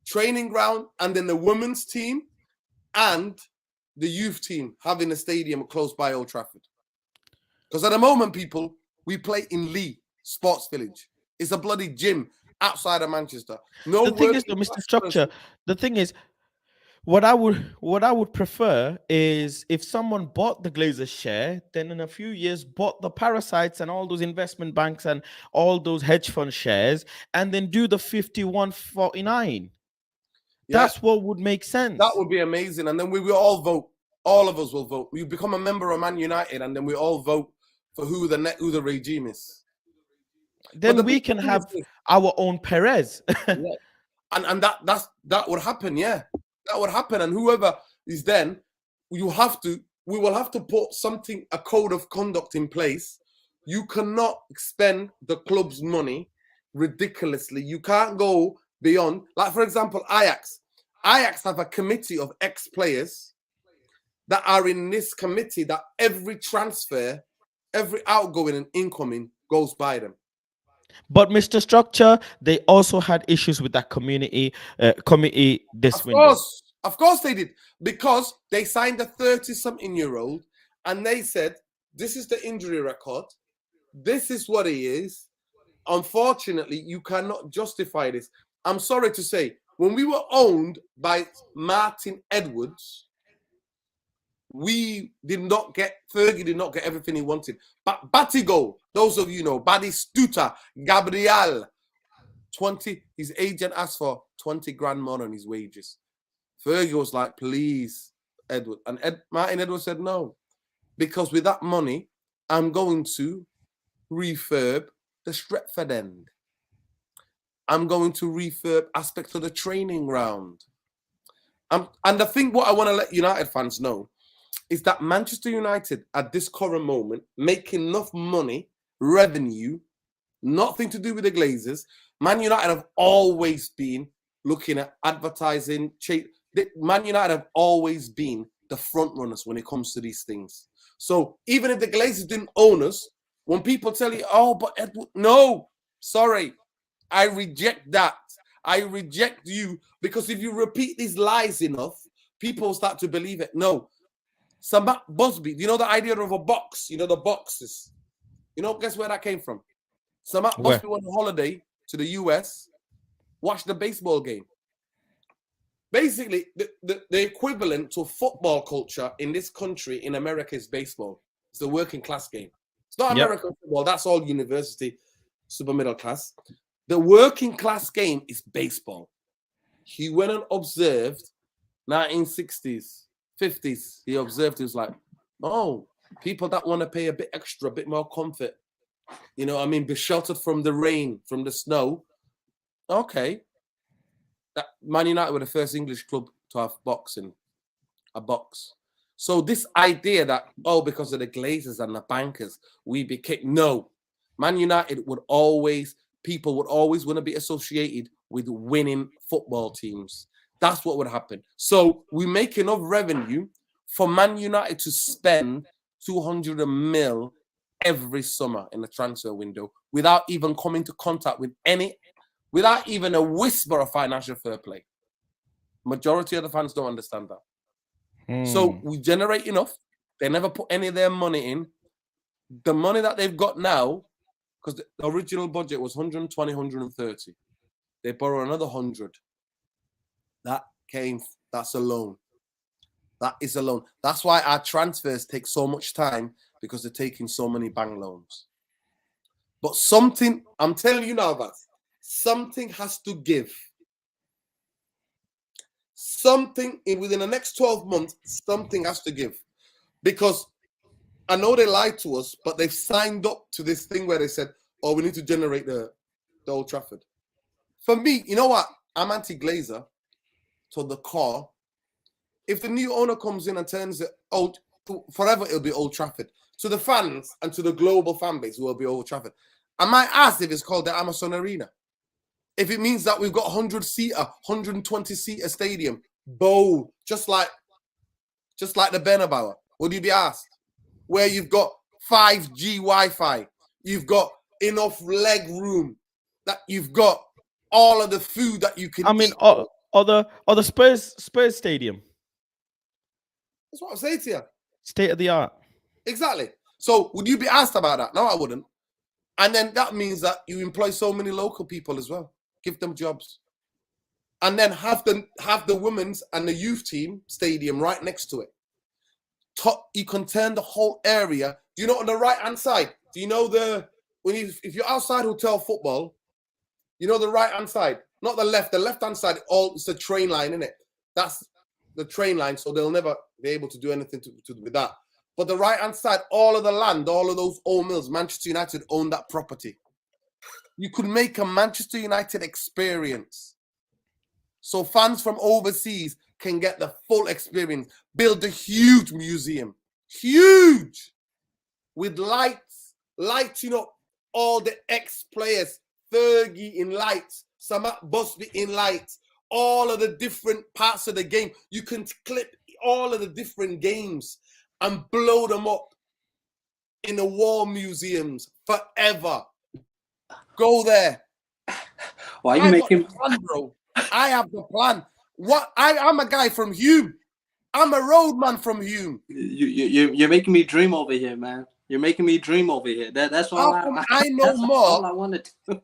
training ground, and then the women's team and the youth team having a stadium close by Old Trafford. Because at the moment, people, we play in Lee Sports Village. It's a bloody gym outside of Manchester. No, the thing is, though, Mr. Structure, the thing is, what I would prefer is if someone bought the Glazers share, then in a few years bought the parasites and all those investment banks and all those hedge fund shares, and then do the 51-49. That's what would make sense. That would be amazing, and then we will all vote. All of us will vote. We become a member of Man United, and then we all vote for who the regime is. Then we can have our own Perez. And that would happen, that would happen. And whoever is then, we will have to put a code of conduct in place. You cannot spend the club's money ridiculously. You can't go beyond, like for example, Ajax have a committee of ex-players that are in this committee, that every transfer, every outgoing and incoming goes by them. But Mr. Structure, they also had issues with that committee this window. Of course they did, because they signed a 30-something-year-old and they said, this is the injury record, this is what he is. Unfortunately, you cannot justify this. I'm sorry to say, when we were owned by Martin Edwards, Fergie did not get everything he wanted. But Batigo, those of you know, Batistuta, Gabriel, his agent asked for 20 grand more on his wages. Fergie was like, please, Edward. And Martin Edwards said no, because with that money, I'm going to refurb the Stretford end. I'm going to refurb aspects of the training ground. And the thing, what I want to let United fans know, is that Manchester United at this current moment make enough money, revenue, nothing to do with the Glazers. Man United have always been looking at advertising. Man United have always been the front runners when it comes to these things. So even if the Glazers didn't own us, when people tell you, oh, but Edward, no, sorry, I reject that. I reject you, because if you repeat these lies enough, people start to believe it. No. Samat Busby, do you know the idea of a box? You know, the boxes. You know, guess where that came from? Samat Busby went on holiday to the US, watched the baseball game. Basically, the equivalent to football culture in this country, in America, is baseball. It's the working class game. It's not American football. That's all university, super middle class. The working class game is baseball. He went and observed 1960s. 50s, he observed, he was like, oh, people that want to pay a bit extra, a bit more comfort, you know what I mean, be sheltered from the rain, from the snow. Okay. That Man United were the first English club to have a box. So this idea that, oh, because of the Glazers and the bankers, we be kicked. No. Man United people would always want to be associated with winning football teams. That's what would happen. So we make enough revenue for Man United to spend 200 mil every summer in the transfer window without even coming to contact with without even a whisper of financial fair play. Majority of the fans don't understand that. So we generate enough. They never put any of their money in. The money that they've got now, because the original budget was 120, 130. They borrow another 100. That's a loan. That is a loan. That's why our transfers take so much time, because they're taking so many bank loans. But I'm telling you now, that something has to give. Something within the next 12 months, something has to give. Because I know they lied to us, but they've signed up to this thing where they said, oh, we need to generate the Old Trafford. For me, you know what? I'm anti-Glazer to the core. If the new owner comes in and turns it old, forever it'll be Old Trafford. To the fans and to the global fan base, it will be Old Trafford. I might ask if it's called the Amazon Arena. If it means that we've got 100-seater, 120-seater stadium, bowl, just like the Bernabeu, would you be asked? Where you've got 5G Wi-Fi, you've got enough leg room, that you've got all of the food that you can eat. Or the Spurs stadium. That's what I'm saying to you. State of the art. Exactly. So would you be asked about that? No, I wouldn't. And then that means that you employ so many local people as well. Give them jobs. And then have the women's and the youth team stadium right next to it. You can turn the whole area. Do you know on the right-hand side? Do you know if you're outside hotel football, you know the right-hand side, not the left. The left-hand side, it's a train line, isn't it? That's the train line, so they'll never be able to do anything with that. But the right-hand side, all of the land, all of those old mills, Manchester United own that property. You could make a Manchester United experience. So fans from overseas can get the full experience. Build a huge museum. Huge! With lights, all the ex-players, Fergie in lights, Samat Busby in lights, all of the different parts of the game. You can clip all of the different games and blow them up in the war museums forever. Go there. Why are you making plan, bro? I have the plan. I'm a guy from Hume. I'm a roadman from Hume. You're making me dream over here, man. You're making me dream over here. That's all I know that's more. all I wanted to.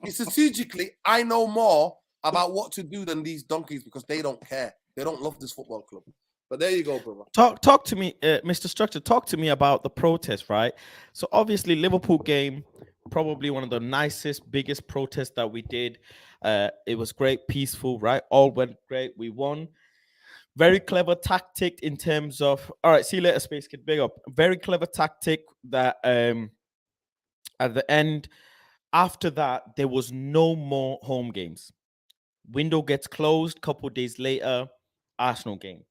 Strategically, I know more about what to do than these donkeys because they don't care. They don't love this football club. But there you go, brother. Talk to me, Mr. Structure. Talk to me about the protest, right? So obviously, Liverpool game, probably one of the nicest, biggest protests that we did. It was great, peaceful, right? All went great. We won. Very clever tactic in terms of. All right, see you later, Space Kid. Big up. Very clever tactic that at the end, after that, there was no more home games. Window gets closed. Couple days later, Arsenal game.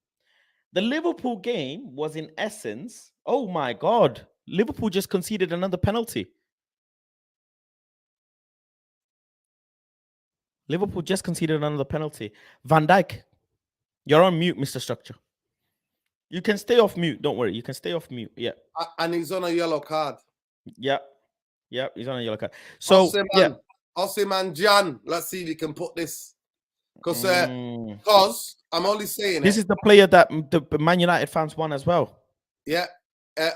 The Liverpool game was in essence, oh my God, Liverpool just conceded another penalty. Liverpool just conceded another penalty. Van Dijk, you're on mute, Mr. Structure. You can stay off mute. Don't worry. You can stay off mute. Yeah. And he's on a yellow card. Yeah. Yeah, he's on a yellow card. So, Osimhen Jan, let's see if you can put this. Because I'm only saying this is the player that the Man United fans won as well. Yeah,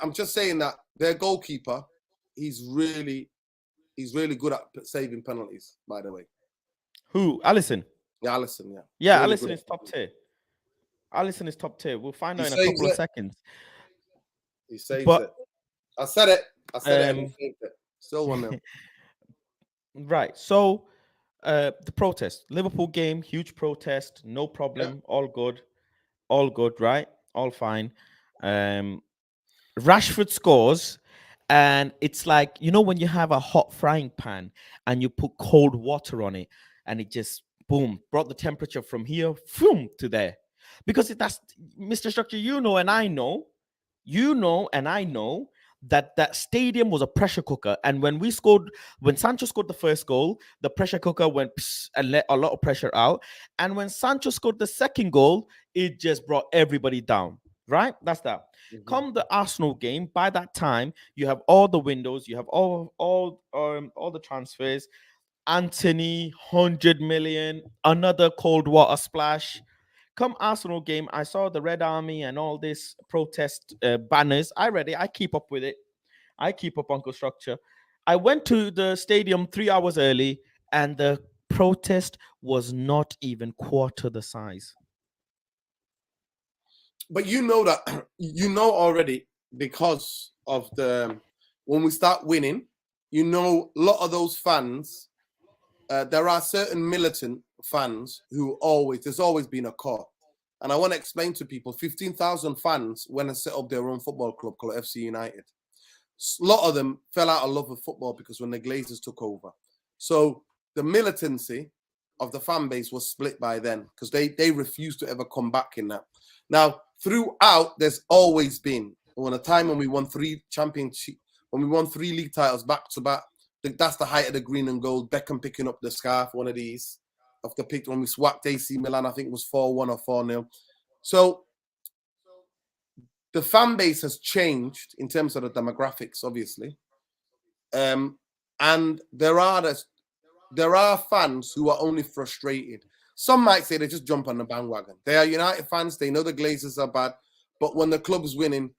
I'm just saying that their goalkeeper, he's really good at saving penalties. By the way, who? Alisson. Yeah, Alisson. Yeah. Yeah, really Alisson is top tier. Alisson is top tier. We'll find out in a couple of seconds. He saves it. I said it. He saved it. Still 1-0. Right. So. The protest, Liverpool game, huge protest, no problem, all good, right? All fine. Rashford scores, and it's like, you know, when you have a hot frying pan and you put cold water on it, and it just boom brought the temperature from here, boom, to there, because that's Mr. Structure. And I know that stadium was a pressure cooker, and when Sancho scored the first goal, the pressure cooker went and let a lot of pressure out, and when Sancho scored the second goal, it just brought everybody down, right? That's that. Come the Arsenal game, by that time you have all the windows, you have all the transfers. Anthony, 100 million, another cold water splash. Come Arsenal game, I saw the Red Army and all this protest banners. I read it. I keep up with it. I keep up Uncle Structure. I went to the stadium 3 hours early, and the protest was not even quarter the size. But you know that, already, because of when we start winning, a lot of those fans there are certain militant fans who there's always been a core. And I want to explain to people, 15,000 fans went and set up their own football club called FC United. A lot of them fell out of love with football because when the Glazers took over. So the militancy of the fan base was split by then because they refused to ever come back in that. Now, throughout, there's always been, when a time when we won 3 league titles back to back, that's the height of the green and gold. Beckham picking up the scarf, one of these. Of the pick when we swapped AC Milan, I think it was 4-1 or 4-0. So the fan base has changed in terms of the demographics, obviously. And there are fans who are only frustrated. Some might say they just jump on the bandwagon. They are United fans. They know the Glazers are bad. But when the club's winning,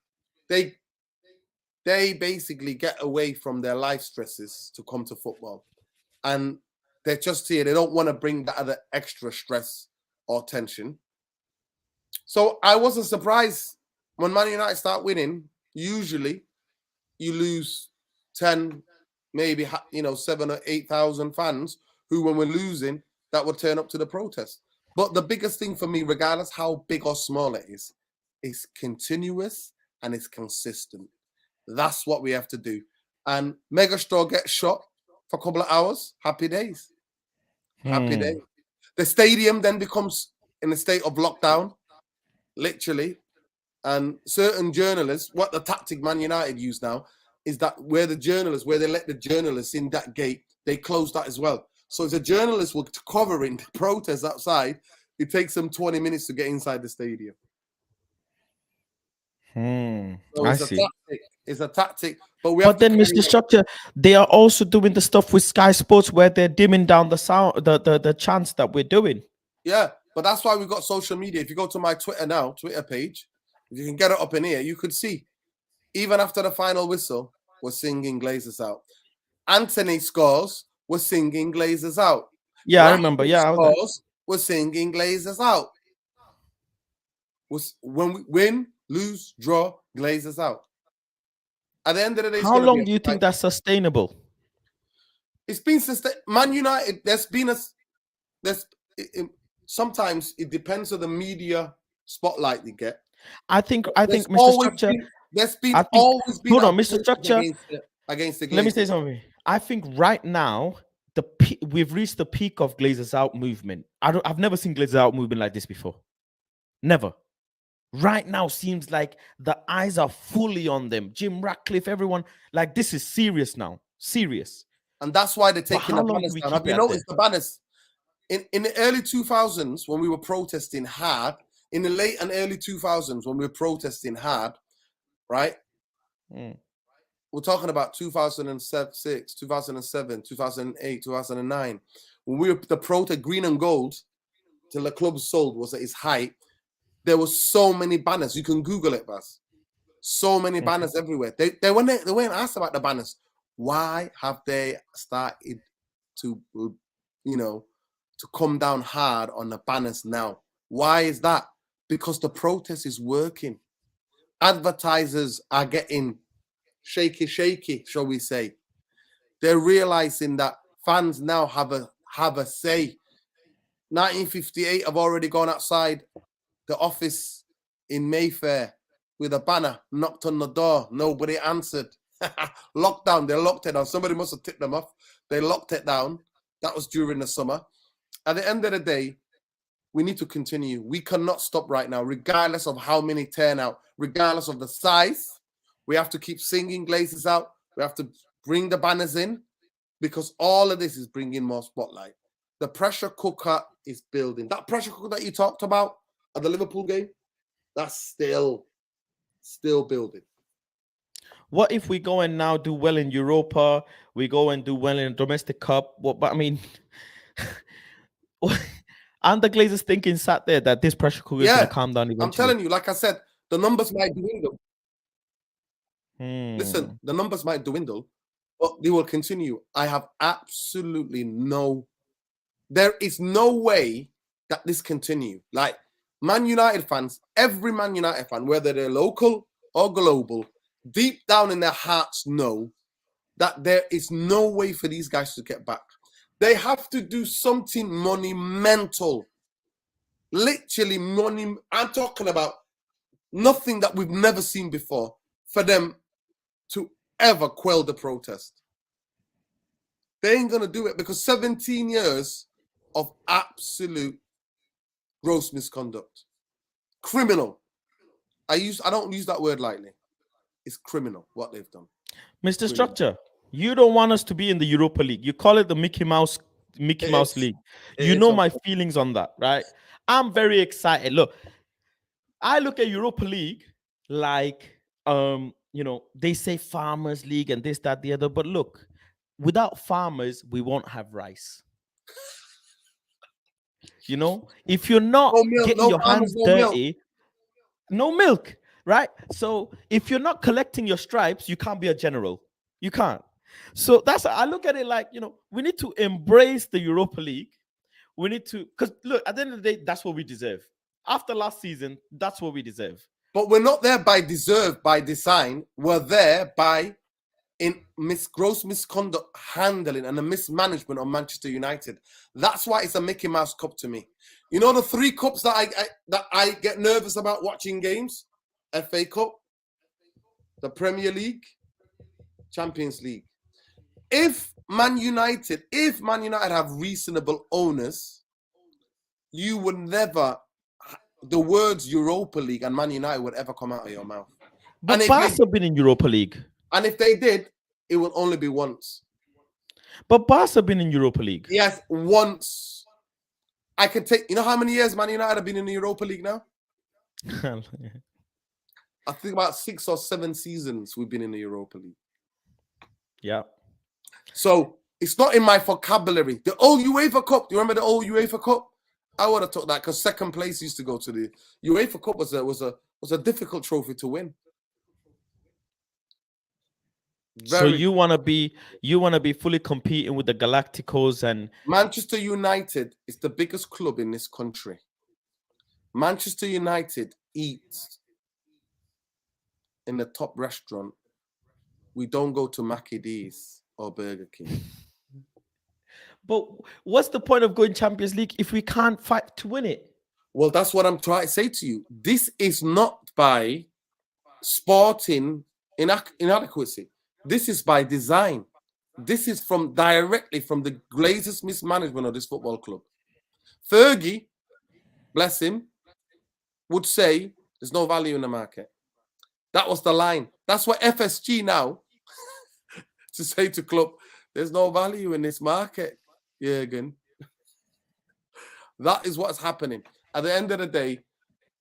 they basically get away from their life stresses to come to football. And they're just here. They don't want to bring that other extra stress or tension. So I wasn't surprised when Man United start winning. Usually, you lose 10, maybe 7 or 8,000 fans who, when we're losing, that would turn up to the protest. But the biggest thing for me, regardless how big or small it is continuous and it's consistent. That's what we have to do. And Megastore gets shot for a couple of hours. Happy days. Happy days. The stadium then becomes in a state of lockdown, literally. And certain journalists, what the tactic Man United use now is that where they let the journalists in that gate, they close that as well. So if a journalist were covering the protest outside, it takes them 20 minutes to get inside the stadium. So I see. It's a tactic. But then, Mr. Structure, they are also doing the stuff with Sky Sports where they're dimming down the sound, the chants that we're doing. Yeah, but that's why we've got social media. If you go to my Twitter page, if you can get it up in here, you could see, even after the final whistle, we're singing Glazers out. Anthony scores, we're singing Glazers out. Yeah, I remember. Yeah, scores, we're singing Glazers out. When we win, lose, draw, Glazers out. At the end of the day, how long do you think that's sustainable? It's been sustained. Man United, sometimes it depends on the media spotlight they get. I think Mr. Structure. Always been. Hold on, Mr. Structure. Against the Glazers. Let me say something. I think right now we've reached the peak of Glazers out movement. I've never seen Glazers out movement like this before. Never. Right now seems like the eyes are fully on them. Jim Ratcliffe, everyone, like this is serious now. Serious. And that's why they're taking the banners down. Have you noticed the banners? In the early 2000s, when we were protesting hard, in the late and early 2000s, when we were protesting hard, right? We're talking about 2006, 2007, 2008, 2009. When we were the protest, green and gold, till the club sold was at its height. There were so many banners. You can Google it, Baz. So many banners everywhere. They weren't asked about the banners. Why have they started to, to come down hard on the banners now? Why is that? Because the protest is working. Advertisers are getting shaky, shall we say. They're realizing that fans now have a say. 1958 have already gone outside the office in Mayfair with a banner, knocked on the door, nobody answered. Lockdown, they locked it down. Somebody must have tipped them off. They locked it down. That was during the summer. At the end of the day, we need to continue. We cannot stop right now, regardless of how many turn out, regardless of the size. We have to keep singing Glazers out. We have to bring the banners in because all of this is bringing more spotlight. The pressure cooker is building. That pressure cooker that you talked about at the Liverpool game, that's still building. What if we go and now do well in Europa? We go and do well in domestic cup. But I mean, and the Glazers thinking sat there that this pressure cooker is going to calm down eventually. I'm telling you, like I said, the numbers might dwindle. Listen, the numbers might dwindle, but they will continue. I have there is no way that this continue. Like Man United fans, every Man United fan, whether they're local or global, deep down in their hearts know that there is no way for these guys to get back. They have to do something monumental. Literally I'm talking about nothing that we've never seen before for them to ever quell the protest. They ain't going to do it because 17 years of absolute gross misconduct. Criminal. I don't use that word lightly. It's criminal what they've done. Mr. Structure, you don't want us to be in the Europa League. You call it the Mickey Mouse League. You know my feelings on that, right? I'm very excited. Look, I look at Europa League like they say Farmers League and this, that, the other. But look, without farmers, we won't have rice. If you're not getting your hands dirty, no milk, right? So if you're not collecting your stripes, you can't be a general. You can't. So I look at it like, we need to embrace the Europa League. We need to, because look, at the end of the day, that's what we deserve. After last season, that's what we deserve. But we're not there by deserve, by design. We're there by gross misconduct handling and the mismanagement of Manchester United. That's why it's a Mickey Mouse Cup to me. You know the 3 cups that I get nervous about watching games? FA Cup, the Premier League, Champions League. If Man United have reasonable owners, you would never, the words Europa League and Man United would ever come out of your mouth. But Barca have been in Europa League. And if they did, it will only be once. But Barca have been in Europa League. Yes, once. I can take, you know how many years Man United have been in the Europa League now? I think about 6 or 7 seasons we've been in the Europa League. Yeah. So it's not in my vocabulary. The old UEFA Cup, do you remember the old UEFA Cup? I would have took that because second place used to go to the UEFA Cup. Was a difficult trophy to win. So you want to be fully competing with the Galacticos and Manchester United is the biggest club in this country. Manchester United eats in the top restaurant. We don't go to Mackie D's or Burger King. But what's the point of going Champions League if we can't fight to win it? Well, that's what I'm trying to say to you. This is not by sporting inadequacy. This is by design. This is directly from the Glazers' mismanagement of this football club. Fergie, bless him, would say there's no value in the market. That was the line. That's what FSG now to say to club, there's no value in this market, Jürgen. That is what's happening. At the end of the day,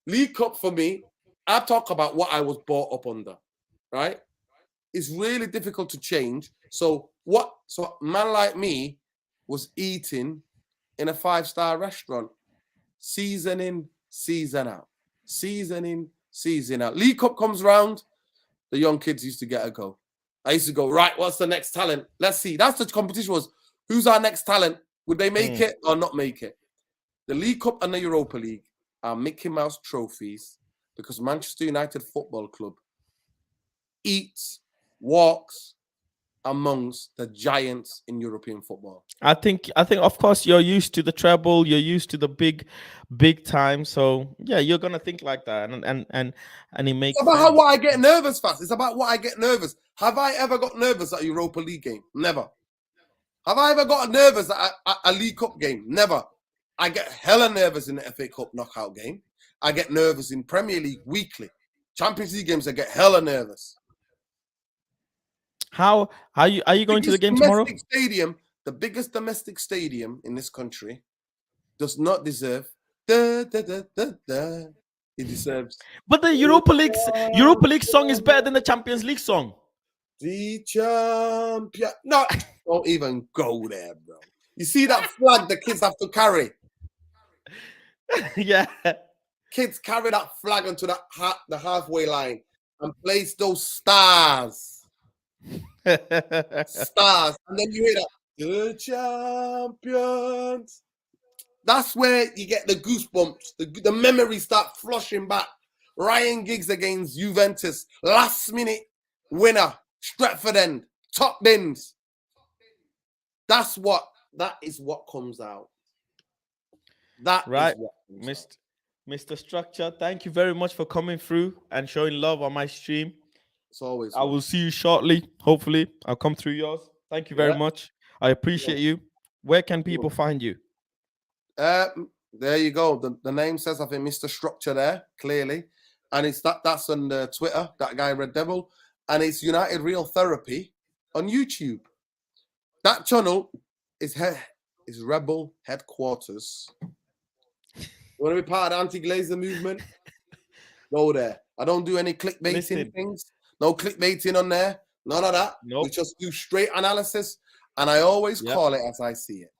League Cup for me, I talk about what I was brought up under, right? It's really difficult to change. So a man like me was eating in a 5-star restaurant, season in, season out. Season in, season out. League Cup comes round, the young kids used to get a go. I used to go, right, what's the next talent? Let's see. That's the competition was, who's our next talent? Would they make it or not make it? The League Cup and the Europa League are Mickey Mouse trophies because Manchester United Football Club eats, walks amongst the giants in European football. I think of course you're used to the treble, you're used to the big time. So yeah, you're gonna think like that, and it makes it's about what I get nervous fast. It's about what I get nervous. Have I ever got nervous at a Europa League game? Never. Have I ever got nervous at a League Cup game? Never. I get hella nervous in the FA Cup knockout game. I get nervous in Premier League weekly. Champions League games, I get hella nervous. How are you going to the game tomorrow? The biggest domestic stadium in this country does not deserve it deserves. But the Europa League song is better than the Champions League song. The champion. No, don't even go there, bro. You see that flag the kids have to carry? Yeah. Kids carry that flag onto the halfway line and place those stars. Stars, and then you hear that the champions. That's where you get the goosebumps. The memories start flushing back. Ryan Giggs against Juventus, last minute winner, Stretford End, top bins. That's what That is what comes out. That is Right, what comes out. Mr. Structure. Thank you very much for coming through and showing love on my stream. It's always I love. will see you shortly. Hopefully, I'll come through yours. Thank you very Yeah. much. I appreciate you. Where can people find you? There you go. The name says, I think, Mr. Structure there, clearly. And it's that's on Twitter, that guy Red Devil. And it's United Real Therapy on YouTube. That channel is Rebel Headquarters. You want to be part of the anti-glazer movement? Go there. I don't do any clickbaiting Listen. things. No clickbaiting on there. None of that. Nope. We just do straight analysis. And I always call it as I see it.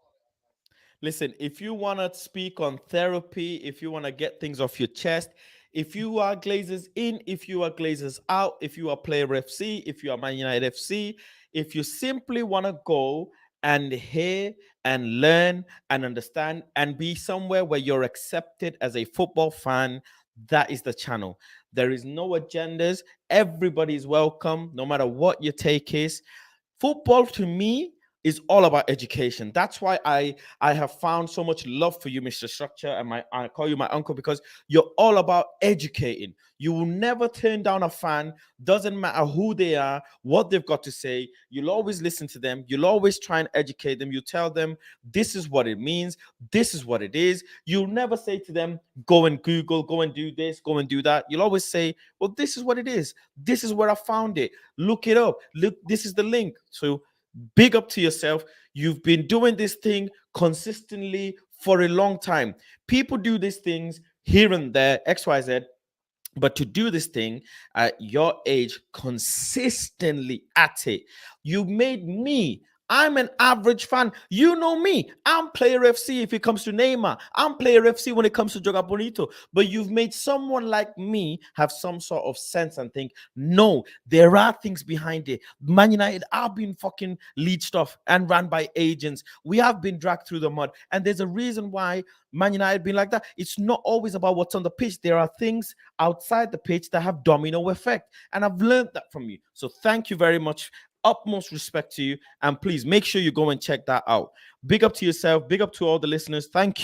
Listen, if you want to speak on therapy, if you want to get things off your chest, if you are Glazers in, if you are Glazers out, if you are Player FC, if you are Man United FC, if you simply want to go and hear and learn and understand and be somewhere where you're accepted as a football fan, that is the channel. There is no agendas. Everybody is welcome, no matter what your take is. Football to me is all about education. That's why I have found so much love for you, Mr. Structure, and I call you my uncle, because you're all about educating. You will never turn down a fan. Doesn't matter who they are, what they've got to say. You'll always listen to them. You'll always try and educate them. You tell them this is what it means. This is what it is. You'll never say to them, go and Google, go and do this, go and do that. You'll always say, well, this is what it is. This is where I found it. Look it up. Look, this is the link. So big up to yourself. You've been doing this thing consistently for a long time. People do these things here and there, XYZ, but to do this thing at your age consistently at it, you made me. I'm an average fan. You know me. I'm Player FC if it comes to Neymar. I'm Player FC when it comes to Joga Bonito. But you've made someone like me have some sort of sense and think, no, there are things behind it. Man United have been fucking leached off and ran by agents. We have been dragged through the mud. And there's a reason why Man United been like that. It's not always about what's on the pitch. There are things outside the pitch that have domino effect. And I've learned that from you. So thank you very much. Utmost respect to you, and please make sure you go and check that out. Big up to yourself, big up to all the listeners. Thank you.